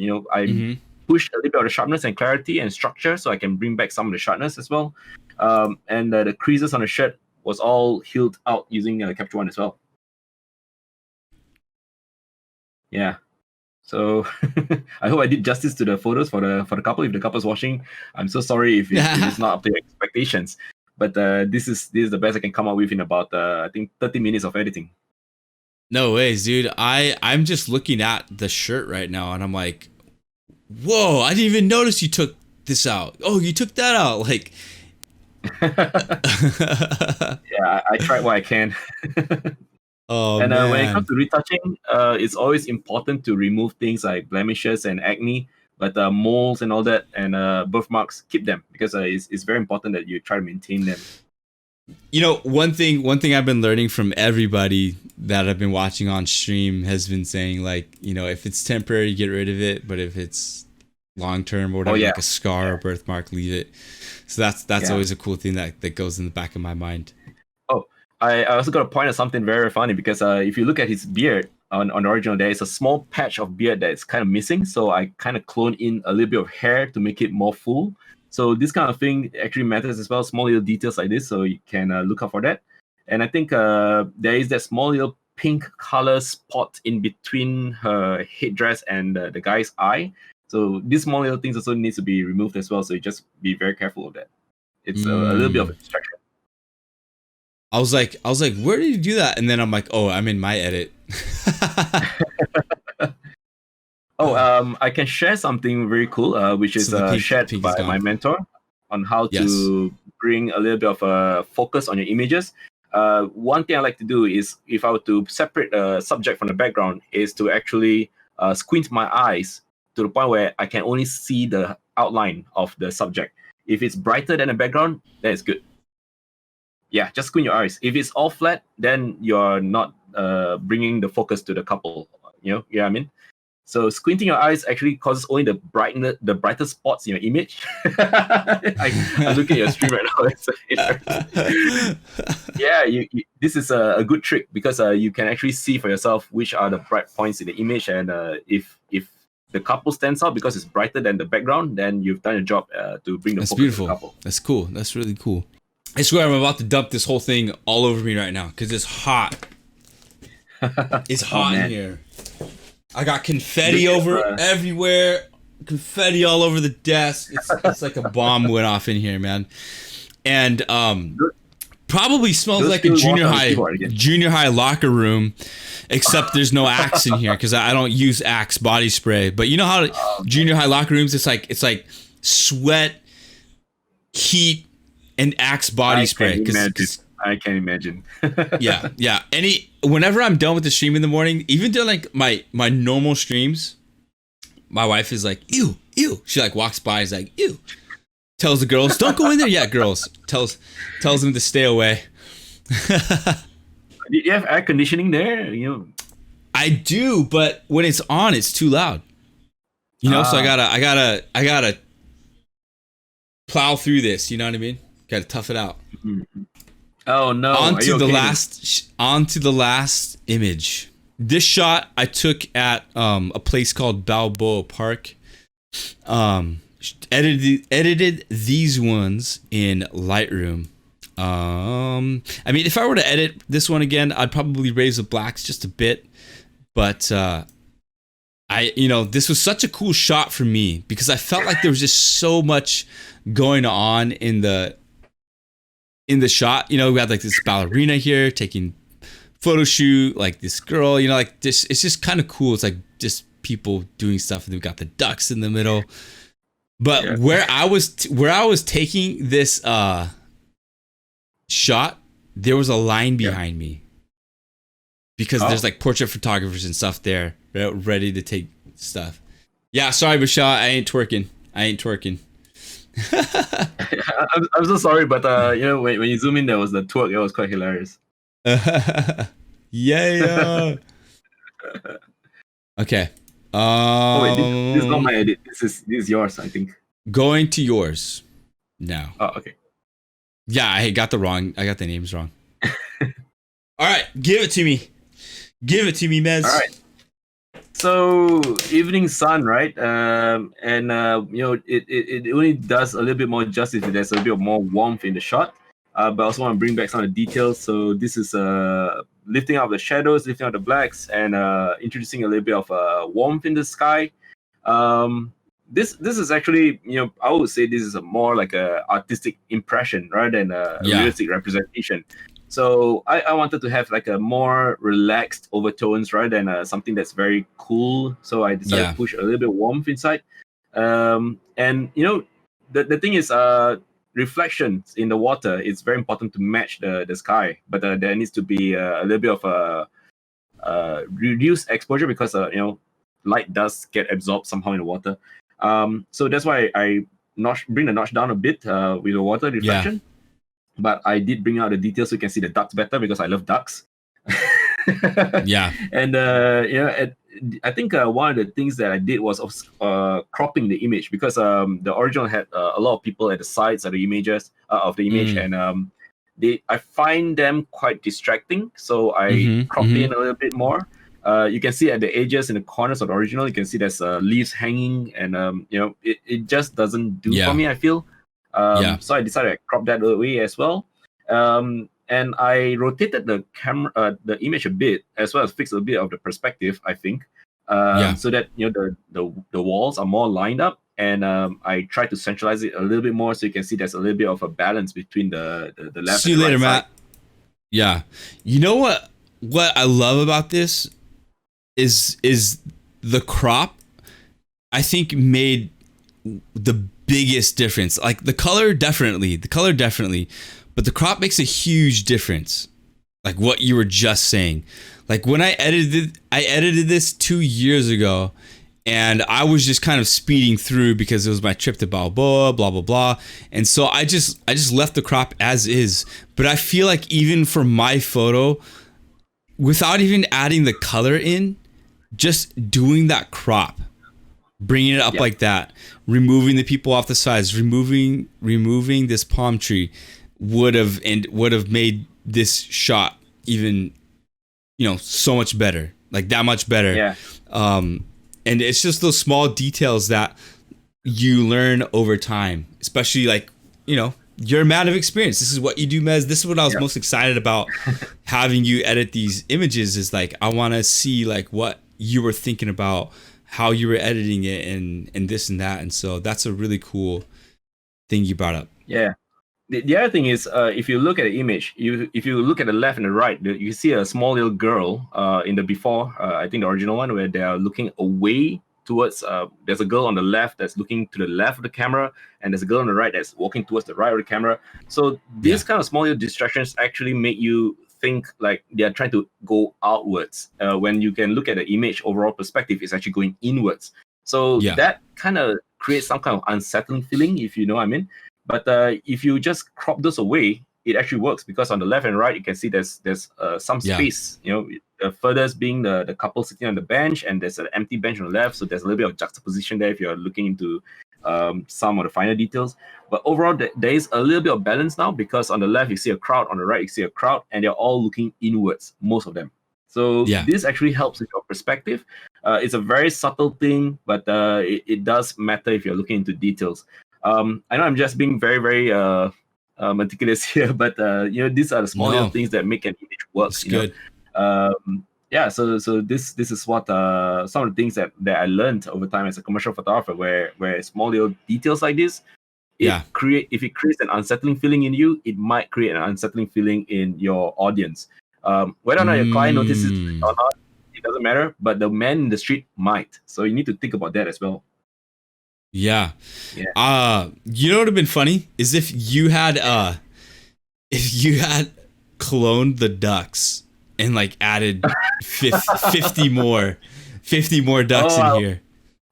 pushed a little bit of the sharpness and clarity and structure, so I can bring back some of the sharpness as well. And the creases on the shirt was all healed out using Capture One as well. Yeah. So I hope I did justice to the photos for the couple. If the couple's watching, I'm so sorry if it's not up to your expectations. But this is the best I can come up with in about I think 30 minutes of editing. No ways, dude. I'm just looking at the shirt right now, and I'm like, whoa! I didn't even notice you took this out. Oh, you took that out. Like, Yeah, I tried what I can. oh And when it man. comes to retouching, it's always important to remove things like blemishes and acne, but moles and all that, and birthmarks, keep them because it's very important that you try to maintain them. You know, one thing I've been learning from everybody that I've been watching on stream has been saying, like, you know, if it's temporary, get rid of it, but if it's long term or whatever, yeah. like a scar or birthmark, leave it. So that's Yeah. always a cool thing that goes in the back of my mind. Oh, I also got to point out something very funny because if you look at his beard on the original, there is a small patch of beard that's kind of missing. So I kind of cloned in a little bit of hair to make it more full. So this kind of thing actually matters as well, small little details like this. So you can look out for that. And I think there is that small little pink color spot in between her headdress and the guy's eye. So these small little things also needs to be removed as well. So you just be very careful of that. It's a little bit of a distraction. I was like, where did you do that? And then I'm like, oh, I'm in my edit. I can share something very cool, which is So the shared pink is by gone. my mentor on how to bring a little bit of a focus on your images. One thing I like to do is, if I were to separate a subject from the background, is to actually squint my eyes to the point where I can only see the outline of the subject. If it's brighter than the background, that is good. Yeah, just squint your eyes. If it's all flat, then you're not bringing the focus to the couple. You know what I mean? So squinting your eyes actually causes only the brighter spots in your image. I look at your stream right now. Yeah, this is a good trick because you can actually see for yourself which are the bright points in the image, and if the couple stands out because it's brighter than the background, then you've done your job to bring the That's focus beautiful. to the couple. That's cool. That's really cool. I swear I'm about to dump this whole thing all over me right now because it's hot. It's hot in here. I got confetti everywhere. Confetti all over the desk. It's like a bomb went off in here, man. And probably smells like a junior high locker room, except there's no Axe in here because I don't use Axe body spray. But you know how junior high locker rooms, it's like sweat, heat, and Axe body spray. I can imagine. yeah. Whenever I'm done with the stream in the morning, even during like my normal streams, my wife is like, ew. She like walks by, is like, ew. Tells the girls, don't go in there yet, girls. Tells them to stay away. Do you have air conditioning there? I do, but when it's on, it's too loud. So I gotta plow through this. You know what I mean? Gotta tough it out. Mm-hmm. Oh no! Onto the last image. This shot I took at a place called Balboa Park. Edited these ones in Lightroom. I mean, if I were to edit this one again, I'd probably raise the blacks just a bit. But this was such a cool shot for me because I felt like there was just so much going on in the shot. We had like this ballerina here taking photo shoot, like this girl, like this. It's just kind of cool. It's like just people doing stuff, and we've got the ducks in the middle. But where I was taking this shot, there was a line behind me because there's like portrait photographers and stuff there ready to take stuff. Yeah, sorry, Michelle, I ain't twerking. I'm so sorry, but when you zoom in, there was the twerk. It was quite hilarious. Yeah. Okay. Wait, this is not my edit. This is yours, I think. Going to yours now. Oh, okay. Yeah, I got the names wrong. All right, give it to me, Mez. All right. So evening sun, right? It only does a little bit more justice if there's a bit more warmth in the shot. but I also want to bring back some of the details. So this is lifting out the shadows, lifting out the blacks, and introducing a little bit of warmth in the sky. This is actually, I would say this is a more like a artistic impression rather than a realistic representation. So I wanted to have like a more relaxed overtones rather than something that's very cool. So I decided to push a little bit of warmth inside. And the thing is, reflections in the water is very important to match the sky, but there needs to be a little bit of a reduced exposure because light does get absorbed somehow in the water. So that's why I bring the notch down a bit with the water reflection. But I did bring out the details so you can see the ducks better because I love ducks. And I think one of the things that I did was cropping the image because the original had a lot of people at the sides of the images of the image, and I find them quite distracting. So I cropped in a little bit more. You can see at the edges and the corners of the original, you can see there's leaves hanging, and it just doesn't do for me, I feel. So I decided to crop that away as well. And I rotated the camera, the image a bit, as well as fixed a bit of the perspective, I think, so that the walls are more lined up. And I tried to centralize it a little bit more, so you can see there's a little bit of a balance between the left. See you later, Matt. Yeah, you know what I love about this is the crop. I think made the biggest difference. Like the color definitely, but the crop makes a huge difference. Like what you were just saying. Like when I edited this 2 years ago, and I was just kind of speeding through because it was my trip to Balboa, blah blah blah. And so I just left the crop as is. But I feel like even for my photo, without even adding the color in, just doing that crop, bringing it up like that, removing the people off the sides, removing this palm tree would have made this shot even so much better, like that much better. And it's just those small details that you learn over time, especially like your amount of experience. This is what you do, Mez. This is what I was most excited about having you edit these images, is like I want to see like what you were thinking about, how you were editing it, and this and that. And so that's a really cool thing you brought up. The other thing is, if you look at the image, if you look at the left and the right, you see a small little girl in the before, I think the original one, where they are looking away towards, there's a girl on the left that's looking to the left of the camera, and there's a girl on the right that's walking towards the right of the camera. So these kind of small little distractions actually make you think like they are trying to go outwards, when you can look at the image overall perspective, it's actually going inwards. So that kind of creates some kind of unsettling feeling, if you know what I mean. But if you just crop those away, it actually works, because on the left and right you can see there's some space. The furthest being the couple sitting on the bench, and there's an empty bench on the left, so there's a little bit of juxtaposition there if you're looking into some of the finer details. But overall, there is a little bit of balance now, because on the left you see a crowd, on the right you see a crowd, and they're all looking inwards, most of them. So this actually helps with your perspective. It's a very subtle thing, but it does matter if you're looking into details. I know I'm just being very, very meticulous here, but these are the small little things that make an image work. It's good. So this is what some of the things that I learned over time as a commercial photographer, where small little details like this, if it creates an unsettling feeling in you, it might create an unsettling feeling in your audience. Whether or not your client notices it or not, it doesn't matter, but the man in the street might. So you need to think about that as well. You know what would have been funny is if you had cloned the ducks and like added 50 more ducks in here.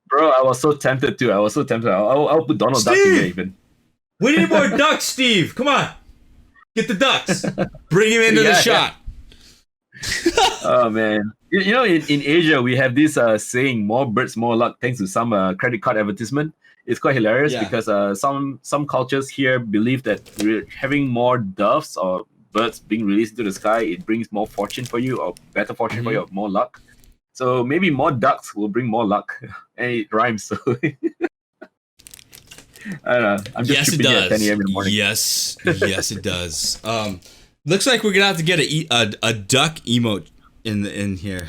Bro, I was so tempted too. I'll put Donald Duck in there even. We need more ducks, Steve. Come on. Get the ducks. Bring him into the shot. Oh man. In Asia, we have this saying, more birds, more luck, thanks to some credit card advertisement. It's quite hilarious because some cultures here believe that having more doves or birds being released into the sky, it brings more fortune for you, or better fortune for you, or more luck. So maybe more ducks will bring more luck. And it rhymes. So I don't know. I'm just Yes, it tripping here at 10 does. a.m. in the morning. Yes, it does. Looks like we're gonna have to get a duck emote in here.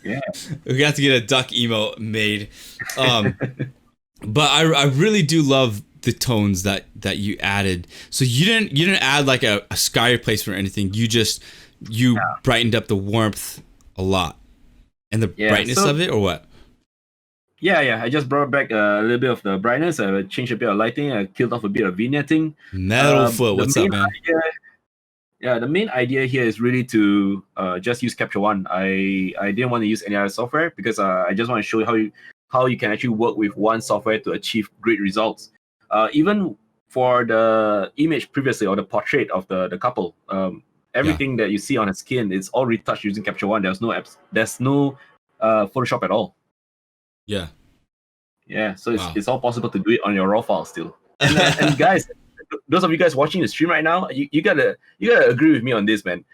Yeah. We're gonna have to get a duck emote made. But I really do love the tones that you added. So you didn't add like a sky replacement or anything. You brightened up the warmth a lot and the brightness of it, or what? Yeah. I just brought back a little bit of the brightness. I changed a bit of lighting. I killed off a bit of vignetting. Metalfoot, what's up, man? The main idea here is really to just use Capture One. I didn't want to use any other software because I just want to show you how you can actually work with one software to achieve great results. Even for the image previously, or the portrait of the couple, everything that you see on the skin is all retouched using Capture One. There's no apps. There's no Photoshop at all. Yeah. Yeah. So it's all possible to do it on your raw file still. And guys, those of you guys watching the stream right now, you gotta agree with me on this, man.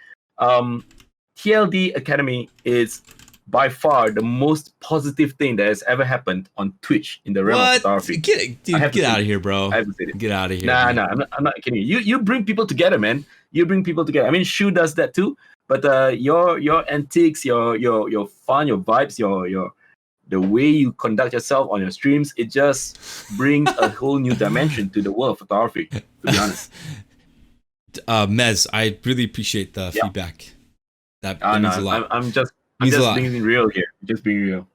TLD Academy is by far the most positive thing that has ever happened on Twitch in the realm of photography. Get out of here, bro. I have to say this. Get out of here. Nah, I'm not kidding you. You bring people together, man. You bring people together. I mean, Shu does that too. But your antics, your fun, your vibes, the way you conduct yourself on your streams, it just brings a whole new dimension to the world of photography, to be honest. Mez, I really appreciate the feedback. That means a lot. I'm just being real here. Just being real.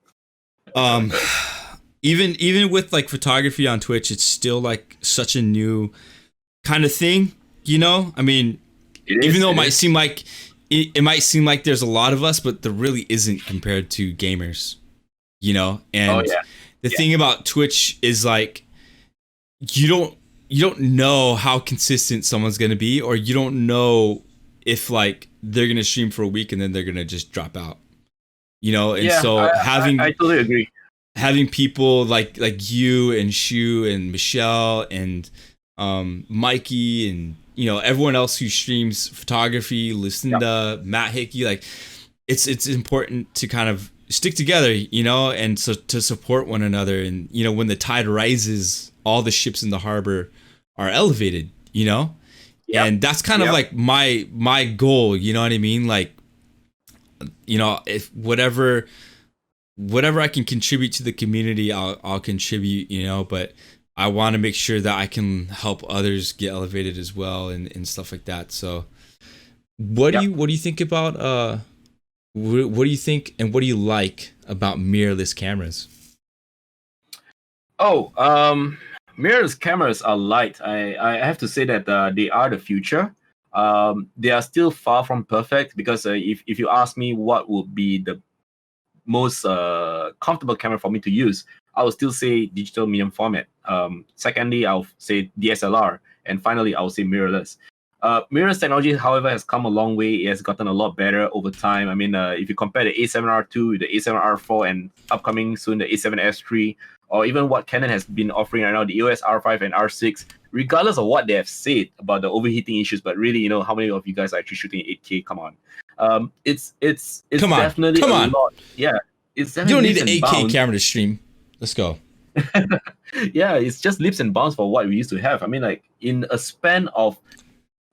Even with like photography on Twitch, it's still like such a new kind of thing, you know? I mean, even though it might seem like there's a lot of us, but there really isn't compared to gamers. You know, and the thing about Twitch is like you don't know how consistent someone's gonna be, or you don't know if like they're gonna stream for a week and then they're gonna just drop out. You know, and I totally agree. Having people like you and Shu and Michelle and Mikey and everyone else who streams photography, Lucinda, Matt Hickey, like it's important to kind of stick together, and so to support one another. And when the tide rises, all the ships in the harbor are elevated, and that's kind of like my goal, you know what I mean? Like, if whatever I can contribute to the community, I'll contribute, but I want to make sure that I can help others get elevated as well, and stuff like that. So what do you think about what do you think and what do you like about mirrorless cameras? Mirrorless cameras are light. I have to say that they are the future. They are still far from perfect because if you ask me what would be the most comfortable camera for me to use, I would still say digital medium format. Secondly, I'll say DSLR, and finally, I'll say mirrorless. Mirrorless technology, however, has come a long way. It has gotten a lot better over time. I mean, if you compare the A7R2 with the A7R4 and upcoming soon the A7S III, or even what Canon has been offering right now, the EOS R5 and R6, regardless of what they have said about the overheating issues, but really, how many of you guys are actually shooting 8K? Come on. It's definitely a lot. Yeah, it's definitely. You don't need an 8K camera to stream. Let's go. Yeah, it's just leaps and bounds for what we used to have. I mean, like in a span of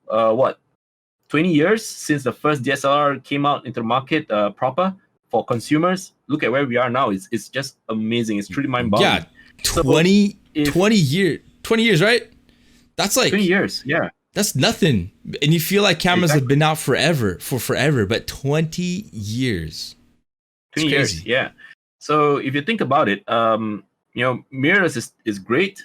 20 years since the first DSLR came out into the market proper for consumers, look at where we are now. It's just amazing. It's truly mind-boggling. Yeah, 20 years, right? That's like 20 years. Yeah, that's nothing. And you feel like cameras have been out forever, but 20 years. 20 years, yeah. So if you think about it, mirrorless is great.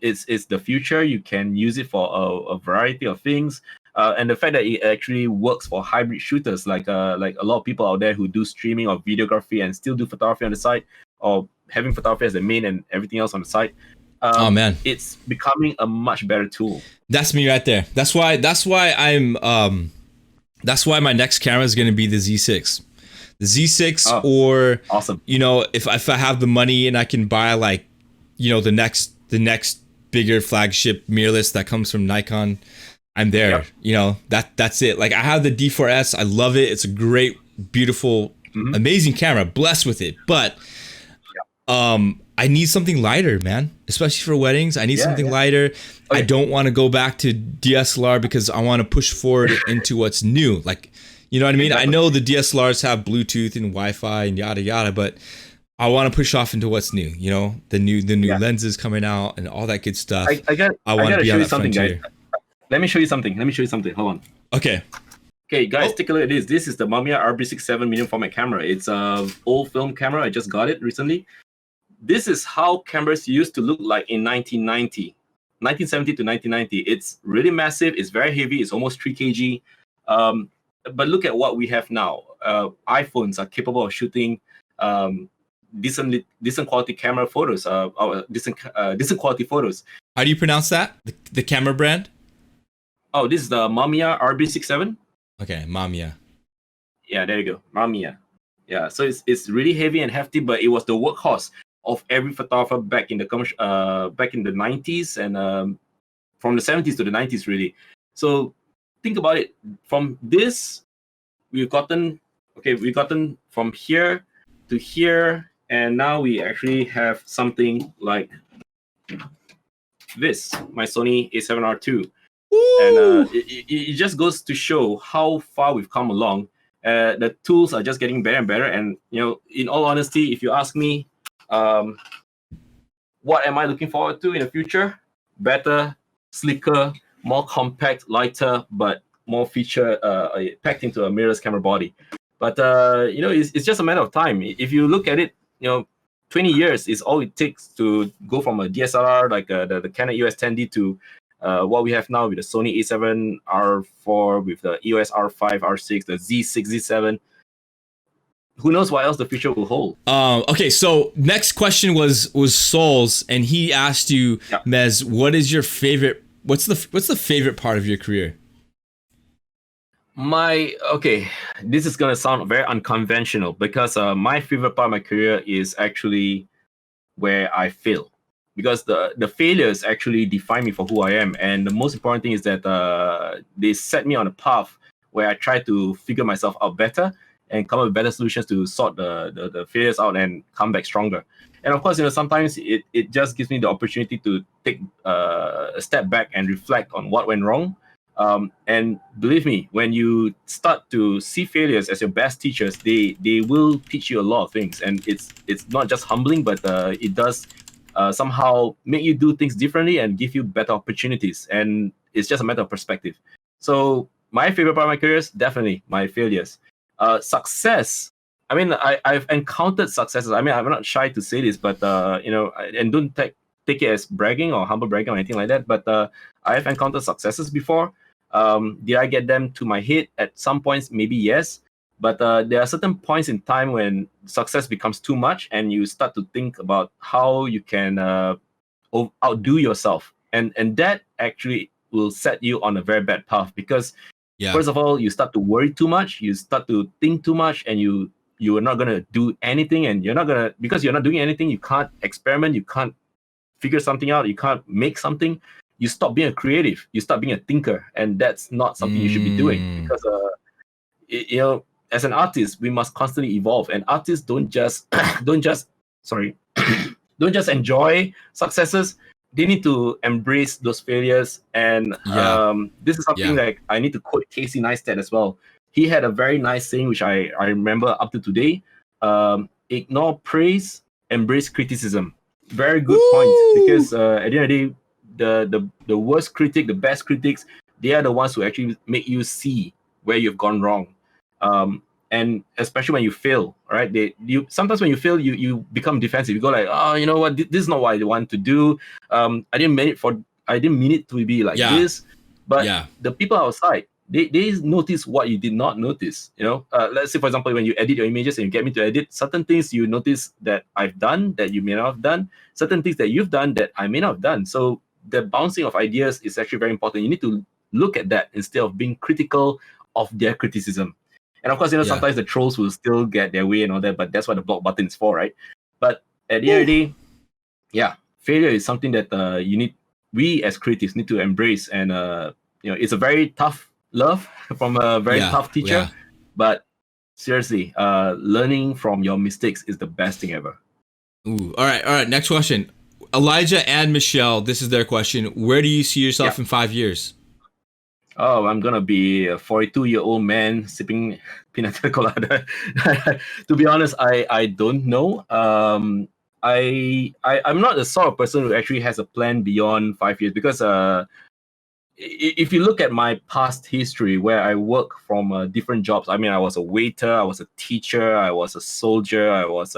It's the future. You can use it for a variety of things, and the fact that it actually works for hybrid shooters, like a lot of people out there who do streaming or videography and still do photography on the side, or having photography as the main and everything else on the side. Oh man, it's becoming a much better tool. That's me right there. That's why my next camera is going to be the Z6. The Z6, or awesome. If I have the money and I can buy like, the next bigger flagship mirrorless that comes from Nikon, I'm there. Yep. That's it. Like I have the D4S, I love it. It's a great, beautiful, amazing camera. Blessed with it, but I need something lighter, man. Especially for weddings, I need something lighter. I don't want to go back to DSLR because I want to push forward into what's new. Like, you know what I mean? Exactly. I know the DSLRs have Bluetooth and Wi-Fi and yada yada, but I want to push off into what's new. You know, the new lenses coming out and all that good stuff. I want to be on that frontier. Guys. Let me show you something. Hold on. Okay. Okay, guys, take a look at this. This is the Mamiya RB67 medium format camera. It's a old film camera. I just got it recently. This is how cameras used to look like in 1970 to 1990. It's really massive. It's very heavy. It's almost 3 kg. But look at what we have now. iPhones are capable of shooting decent quality camera photos. Decent quality photos. How do you pronounce that? The camera brand? Oh, this is the Mamiya RB67. Okay, Mamiya. Yeah, there you go, Mamiya. Yeah, so it's really heavy and hefty, but it was the workhorse of every photographer back in the 90s and from the 70s to the 90s, really. So think about it. From this, we've gotten from here to here, and now we actually have something like this, my Sony A7R II. And it just goes to show how far we've come along. The tools are just getting better and better. And, you know, in all honesty, if you ask me, what am I looking forward to in the future? Better, slicker, more compact, lighter, but more feature packed into a mirrorless camera body. But, you know, it's just a matter of time. If you look at it, you know, 20 years is all it takes to go from a DSLR like the Canon EOS 10D to what we have now with the Sony A7R4, with the EOS R5, R6, the Z6, Z7. Who knows what else the future will hold? Okay, so next question was Souls, and he asked you, Mez, what is your favorite? What's the favorite part of your career? This is gonna sound very unconventional because my favorite part of my career is actually where I fail. Because the failures actually define me for who I am. And the most important thing is that they set me on a path where I try to figure myself out better and come up with better solutions to sort the failures out and come back stronger. And of course, you know, sometimes it just gives me the opportunity to take a step back and reflect on what went wrong. And believe me, when you start to see failures as your best teachers, they will teach you a lot of things. And it's not just humbling, but it does somehow make you do things differently and give you better opportunities. And it's just a matter of perspective. So my favorite part of my career is definitely my failures. Success. I mean, I've encountered successes. I mean, I'm not shy to say this, but you know, and don't take it as bragging or humble bragging or anything like that. But I've encountered successes before. Did I get them to my head at some points? Maybe yes. But there are certain points in time when success becomes too much and you start to think about how you can outdo yourself. And that actually will set you on a very bad path because, first of all, you start to worry too much, you start to think too much, and you are not going to do anything. And because you're not doing anything, you can't experiment, you can't figure something out, you can't make something. You stop being a creative, you start being a thinker. And that's not something you should be doing because, you know, as an artist, we must constantly evolve, and artists don't just enjoy successes. They need to embrace those failures. And this is something like I need to quote Casey Neistat as well. He had a very nice saying, which I remember up to today. Ignore praise, embrace criticism. Very good point, because at the end of the day, the worst critic, the best critics, they are the ones who actually make you see where you've gone wrong. And especially when you fail, right? Sometimes when you fail, you become defensive. You go like, oh, you know what? This is not what I want to do. I didn't mean it to be like this. But the people outside, they notice what you did not notice. You know, let's say for example, when you edit your images and you get me to edit certain things, you notice that I've done that you may not have done. Certain things that you've done that I may not have done. So the bouncing of ideas is actually very important. You need to look at that instead of being critical of their criticism. And of course, you know, sometimes the trolls will still get their way and all that, but that's what the block button is for, right? But at the end of the day, failure is something that we as creatives need to embrace. And, you know, it's a very tough love from a very tough teacher. But seriously, learning from your mistakes is the best thing ever. Ooh. All right. All right. Next question. Elijah and Michelle, this is their question. Where do you see yourself Yeah. in 5 years? Oh, I'm gonna be a 42-year-old man sipping pina colada. To be honest, I don't know. I'm not the sort of person who actually has a plan beyond 5 years because if you look at my past history where I work from different jobs, I mean, I was a waiter, I was a teacher, I was a soldier, I was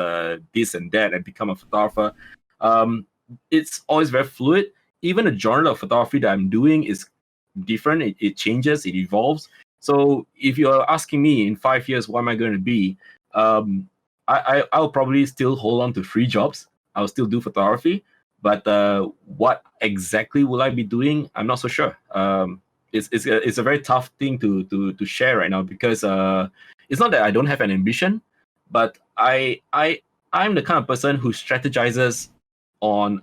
this and that, and become a photographer. Um, it's always very fluid. Even the genre of photography that I'm doing is different. It changes, it evolves. So if you're asking me in 5 years, what am I going to be? I'll probably still hold on to three jobs. I'll still do photography, but what exactly will I be doing? I'm not so sure. It's a very tough thing to share right now because it's not that I don't have an ambition, but I'm the kind of person who strategizes on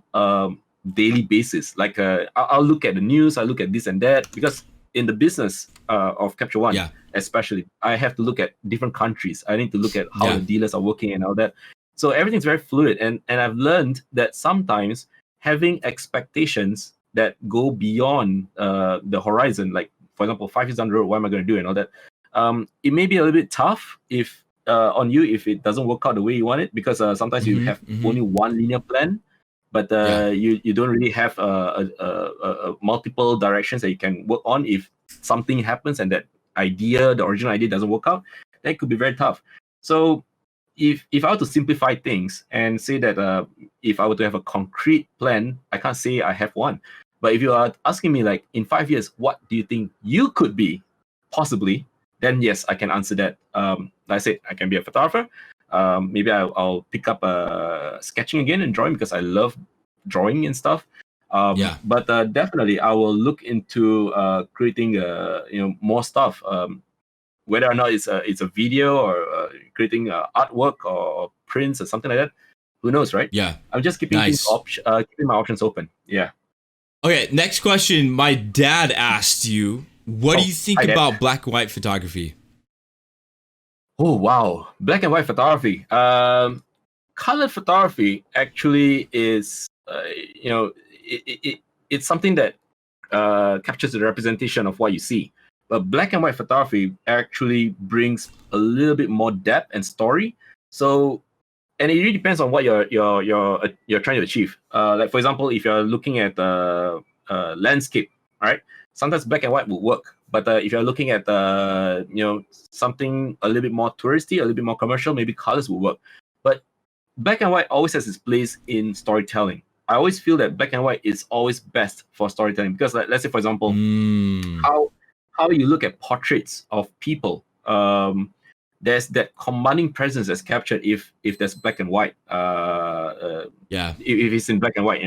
daily basis. Like I'll look at the news, I look at this and that because in the business of Capture One, Yeah. especially, I have to look at different countries. I need to look at how Yeah. the dealers are working and all that. So everything's very fluid, and I've learned that sometimes having expectations that go beyond the horizon, like for example, 5 years down the road, what am I going to do and all that. It may be a little bit tough if on you if it doesn't work out the way you want it because sometimes you have only one linear plan, but Yeah. you don't really have multiple directions that you can work on. If something happens and that idea, the original idea, doesn't work out, that could be very tough. So if I were to simplify things and say that if I were to have a concrete plan, I can't say I have one. But if you are asking me like in 5 years, what do you think you could be, possibly? Then yes, I can answer that. Like I said, I can be a photographer. Maybe I'll pick up sketching again and drawing because I love drawing and stuff. Yeah. But definitely, I will look into creating more stuff. Whether or not it's a video or creating artwork or prints or something like that, who knows, right? Yeah. I'm just keeping Nice. keeping my options open. Yeah. Okay, next question. My dad asked you, what do you think hi, Dad. about black and white photography? Oh wow, black and white photography. Colored photography actually is, it's something that captures the representation of what you see. But black and white photography actually brings a little bit more depth and story. So, and it really depends on what you're trying to achieve. Like for example, if you're looking at landscape, right? Sometimes black and white will work. But if you're looking at something a little bit more touristy, a little bit more commercial, maybe colors will work. But black and white always has its place in storytelling. I always feel that black and white is always best for storytelling because, like, let's say, for example, how you look at portraits of people. There's that commanding presence that's captured if there's black and white. Yeah. If it's in black and white,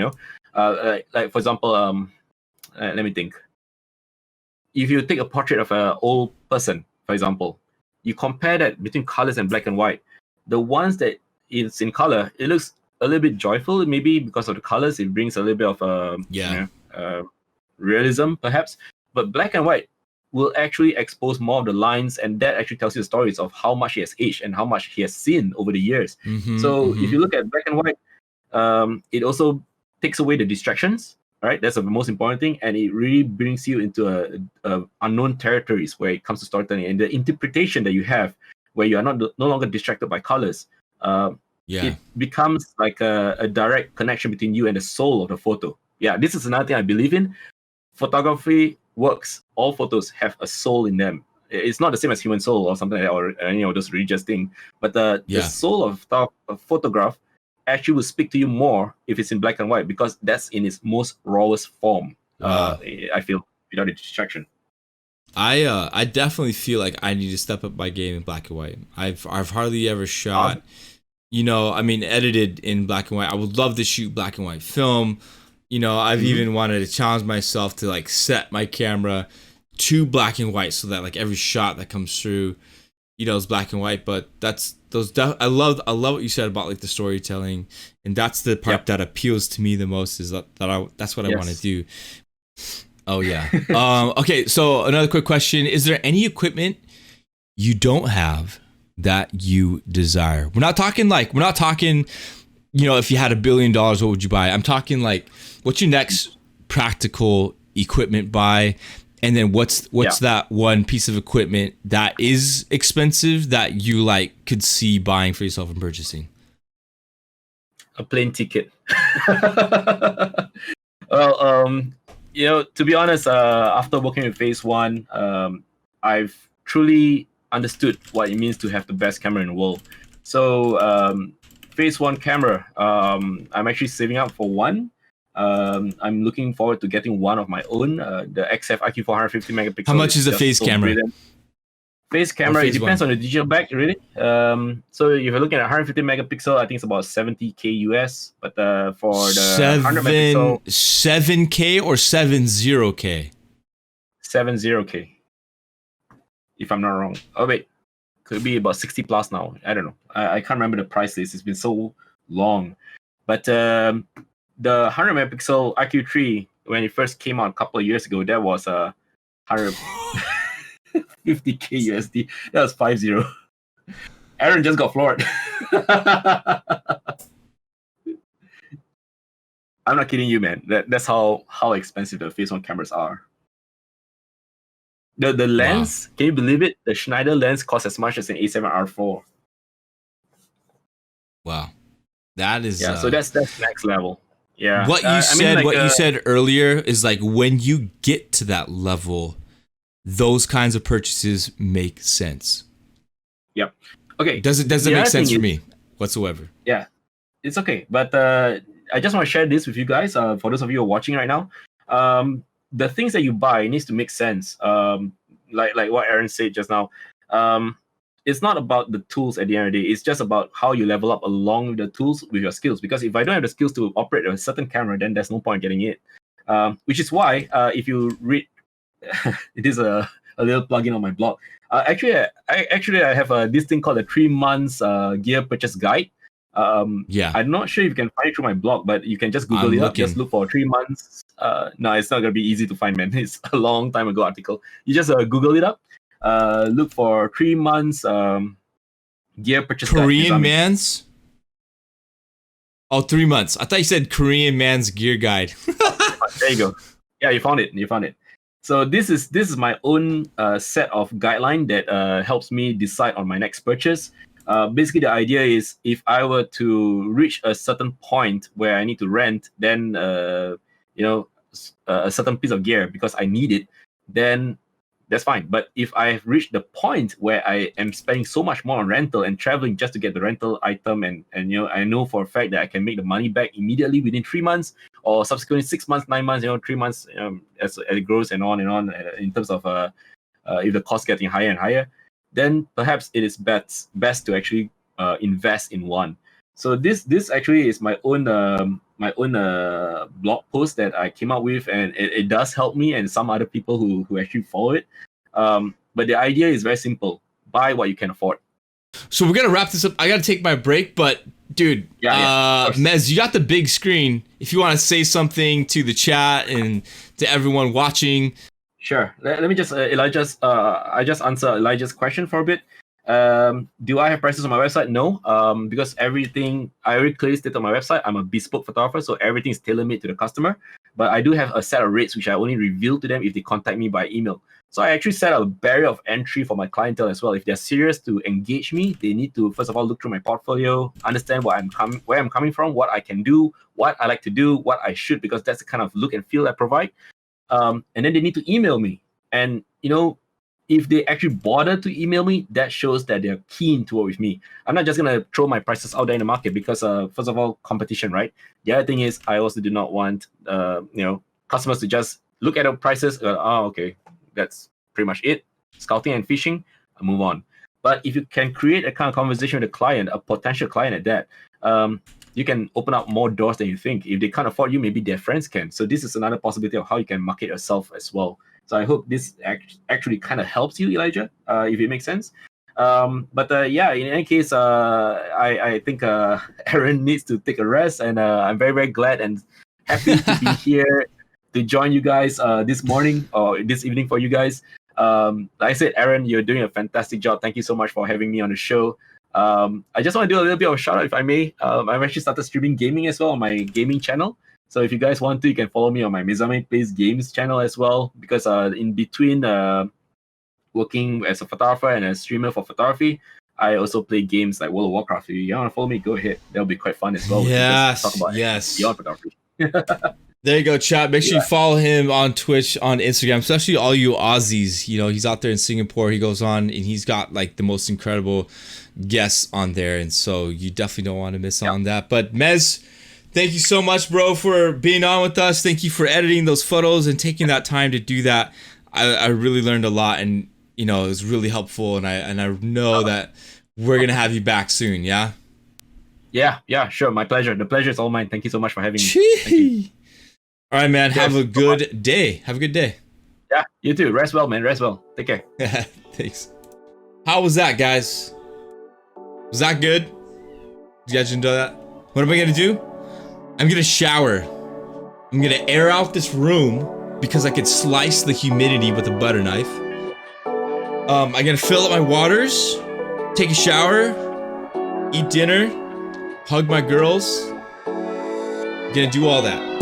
like for example, let me think. If you take a portrait of an old person, for example, you compare that between colors and black and white. The ones that it's in color, it looks a little bit joyful, maybe because of the colors. It brings a little bit of realism, perhaps. But black and white will actually expose more of the lines, and that actually tells you the stories of how much he has aged and how much he has seen over the years. So if you look at black and white, it also takes away the distractions. Right, that's the most important thing, and it really brings you into a unknown territories where it comes to storytelling and the interpretation that you have, where you are no longer distracted by colors. It becomes like a direct connection between you and the soul of the photo. Yeah, this is another thing I believe in. Photography works. All photos have a soul in them. It's not the same as human soul or something like that, or any of those religious thing. But the soul of a photograph actually will speak to you more if it's in black and white because that's in its most rawest form. I feel, without a distraction. I definitely feel like I need to step up my game in black and white. I've hardly ever shot, edited in black and white. I would love to shoot black and white film. I've even wanted to challenge myself to like set my camera to black and white so that like every shot that comes through, is black and white. But I love what you said about like the storytelling, and that's the part that appeals to me the most. Is that's what I want to do. Oh yeah. Okay, so another quick question: is there any equipment you don't have that you desire? We're not talking if you had $1 billion, what would you buy? I'm talking like, what's your next practical equipment buy? And then what's that one piece of equipment that is expensive that you like could see buying for yourself and purchasing? A plane ticket. Well, to be honest, after working with Phase One, I've truly understood what it means to have the best camera in the world. So, Phase One camera, I'm actually saving up for one. I'm looking forward to getting one of my own, the XF IQ 450 megapixel. How much is a phase camera? Brilliant. Phase camera, it depends on the digital back, really. So if you're looking at 150 megapixel, I think it's about 70K US. But for the 100 megapixel, 7K or 70K? 70K, if I'm not wrong. Oh wait, could be about 60 plus now. I don't know. I can't remember the price list. It's been so long. But the 100 megapixel IQ3, when it first came out a couple of years ago, that was 150K USD. That was 50. Aaron just got floored. I'm not kidding you, man. That's how expensive the Phase One cameras are. The lens, wow. Can you believe it? The Schneider lens costs as much as an A7R4. Wow, that is so that's next level. Yeah. What you said earlier is like when you get to that level, those kinds of purchases make sense. Yep. Okay. Doesn't make sense for me whatsoever. Yeah, it's okay. But I just want to share this with you guys. For those of you who are watching right now, the things that you buy needs to make sense. Like what Aaron said just now. It's not about the tools at the end of the day. It's just about how you level up along with the tools with your skills. Because if I don't have the skills to operate a certain camera, then there's no point getting it. Which is why if you read, it is a little plugin on my blog. I have this thing called the 3 months gear purchase guide. I'm not sure if you can find it through my blog, but you can just Google it up. Just look for 3 months. No, it's not gonna be easy to find, man. It's a long time ago article. You just Google it up. Look for 3 months gear purchase Korean guide. man's? Oh, 3 months. I thought you said Korean man's gear guide. There you go. Yeah, you found it. So this is my own set of guideline that helps me decide on my next purchase. Basically, the idea is if I were to reach a certain point where I need to rent, then a certain piece of gear because I need it, then that's fine. But if I have reached the point where I am spending so much more on rental and traveling just to get the rental item, and I know for a fact that I can make the money back immediately within 3 months, or subsequently 6 months, 9 months, 3 months, as it grows and on in terms of if the cost getting higher and higher, then perhaps it is best to actually invest in one. So this actually is my own blog post that I came up with, and it does help me and some other people who actually follow it. But the idea is very simple: buy what you can afford. So we're gonna wrap this up. I gotta take my break, but dude, Mez, you got the big screen. If you want to say something to the chat and to everyone watching. Sure. Let me just I just answer Elijah's question for a bit. Do I have prices on my website? No, because everything I already clearly stated on my website. I'm a bespoke photographer, so everything is tailor-made to the customer. But I do have a set of rates which I only reveal to them if they contact me by email. So I actually set a barrier of entry for my clientele as well. If they're serious to engage me, they need to first of all look through my portfolio, understand where I'm coming from, what I can do, what I like to do, what I should, because that's the kind of look and feel I provide. And then they need to email me. And if they actually bother to email me, that shows that they're keen to work with me. I'm not just gonna throw my prices out there in the market because first of all, competition, right? The other thing is I also do not want customers to just look at the prices. Okay, that's pretty much it. Scouting and fishing, I move on. But if you can create a kind of conversation with a client, a potential client at that, you can open up more doors than you think. If they can't afford you, maybe their friends can. So this is another possibility of how you can market yourself as well. So I hope this actually kind of helps you, Elijah, if it makes sense. But in any case, I think Aaron needs to take a rest, and I'm very, very glad and happy to be here to join you guys this morning or this evening for you guys. Like I said, Aaron, you're doing a fantastic job. Thank you so much for having me on the show. I just want to do a little bit of a shout out, if I may. I've actually started streaming gaming as well on my gaming channel. So if you guys want to, you can follow me on my Mezame Plays Games channel as well. Because in between working as a photographer and a streamer for photography, I also play games like World of Warcraft. If you want to follow me, go ahead. That'll be quite fun as well. We can just talk about beyond photography. There you go, chat. Make sure you follow him on Twitch, on Instagram, especially all you Aussies. You know, he's out there in Singapore. He goes on and he's got like the most incredible guests on there. And so you definitely don't want to miss on that. But Mez, thank you so much, bro, for being on with us. Thank you for editing those photos and taking that time to do that. I really learned a lot, and you know, it was really helpful. And I know that we're gonna have you back soon. Yeah. Yeah, sure. My pleasure. The pleasure is all mine. Thank you so much for having me. Thank you. All right, man. Have a good day. Have a good day. Yeah, you too. Rest well, man. Rest well. Take care. Thanks. How was that, guys? Was that good? Did you guys enjoy that? What am I gonna do? I'm gonna shower. I'm gonna air out this room because I could slice the humidity with a butter knife. I'm gonna fill up my waters, take a shower, eat dinner, hug my girls. Gonna do all that.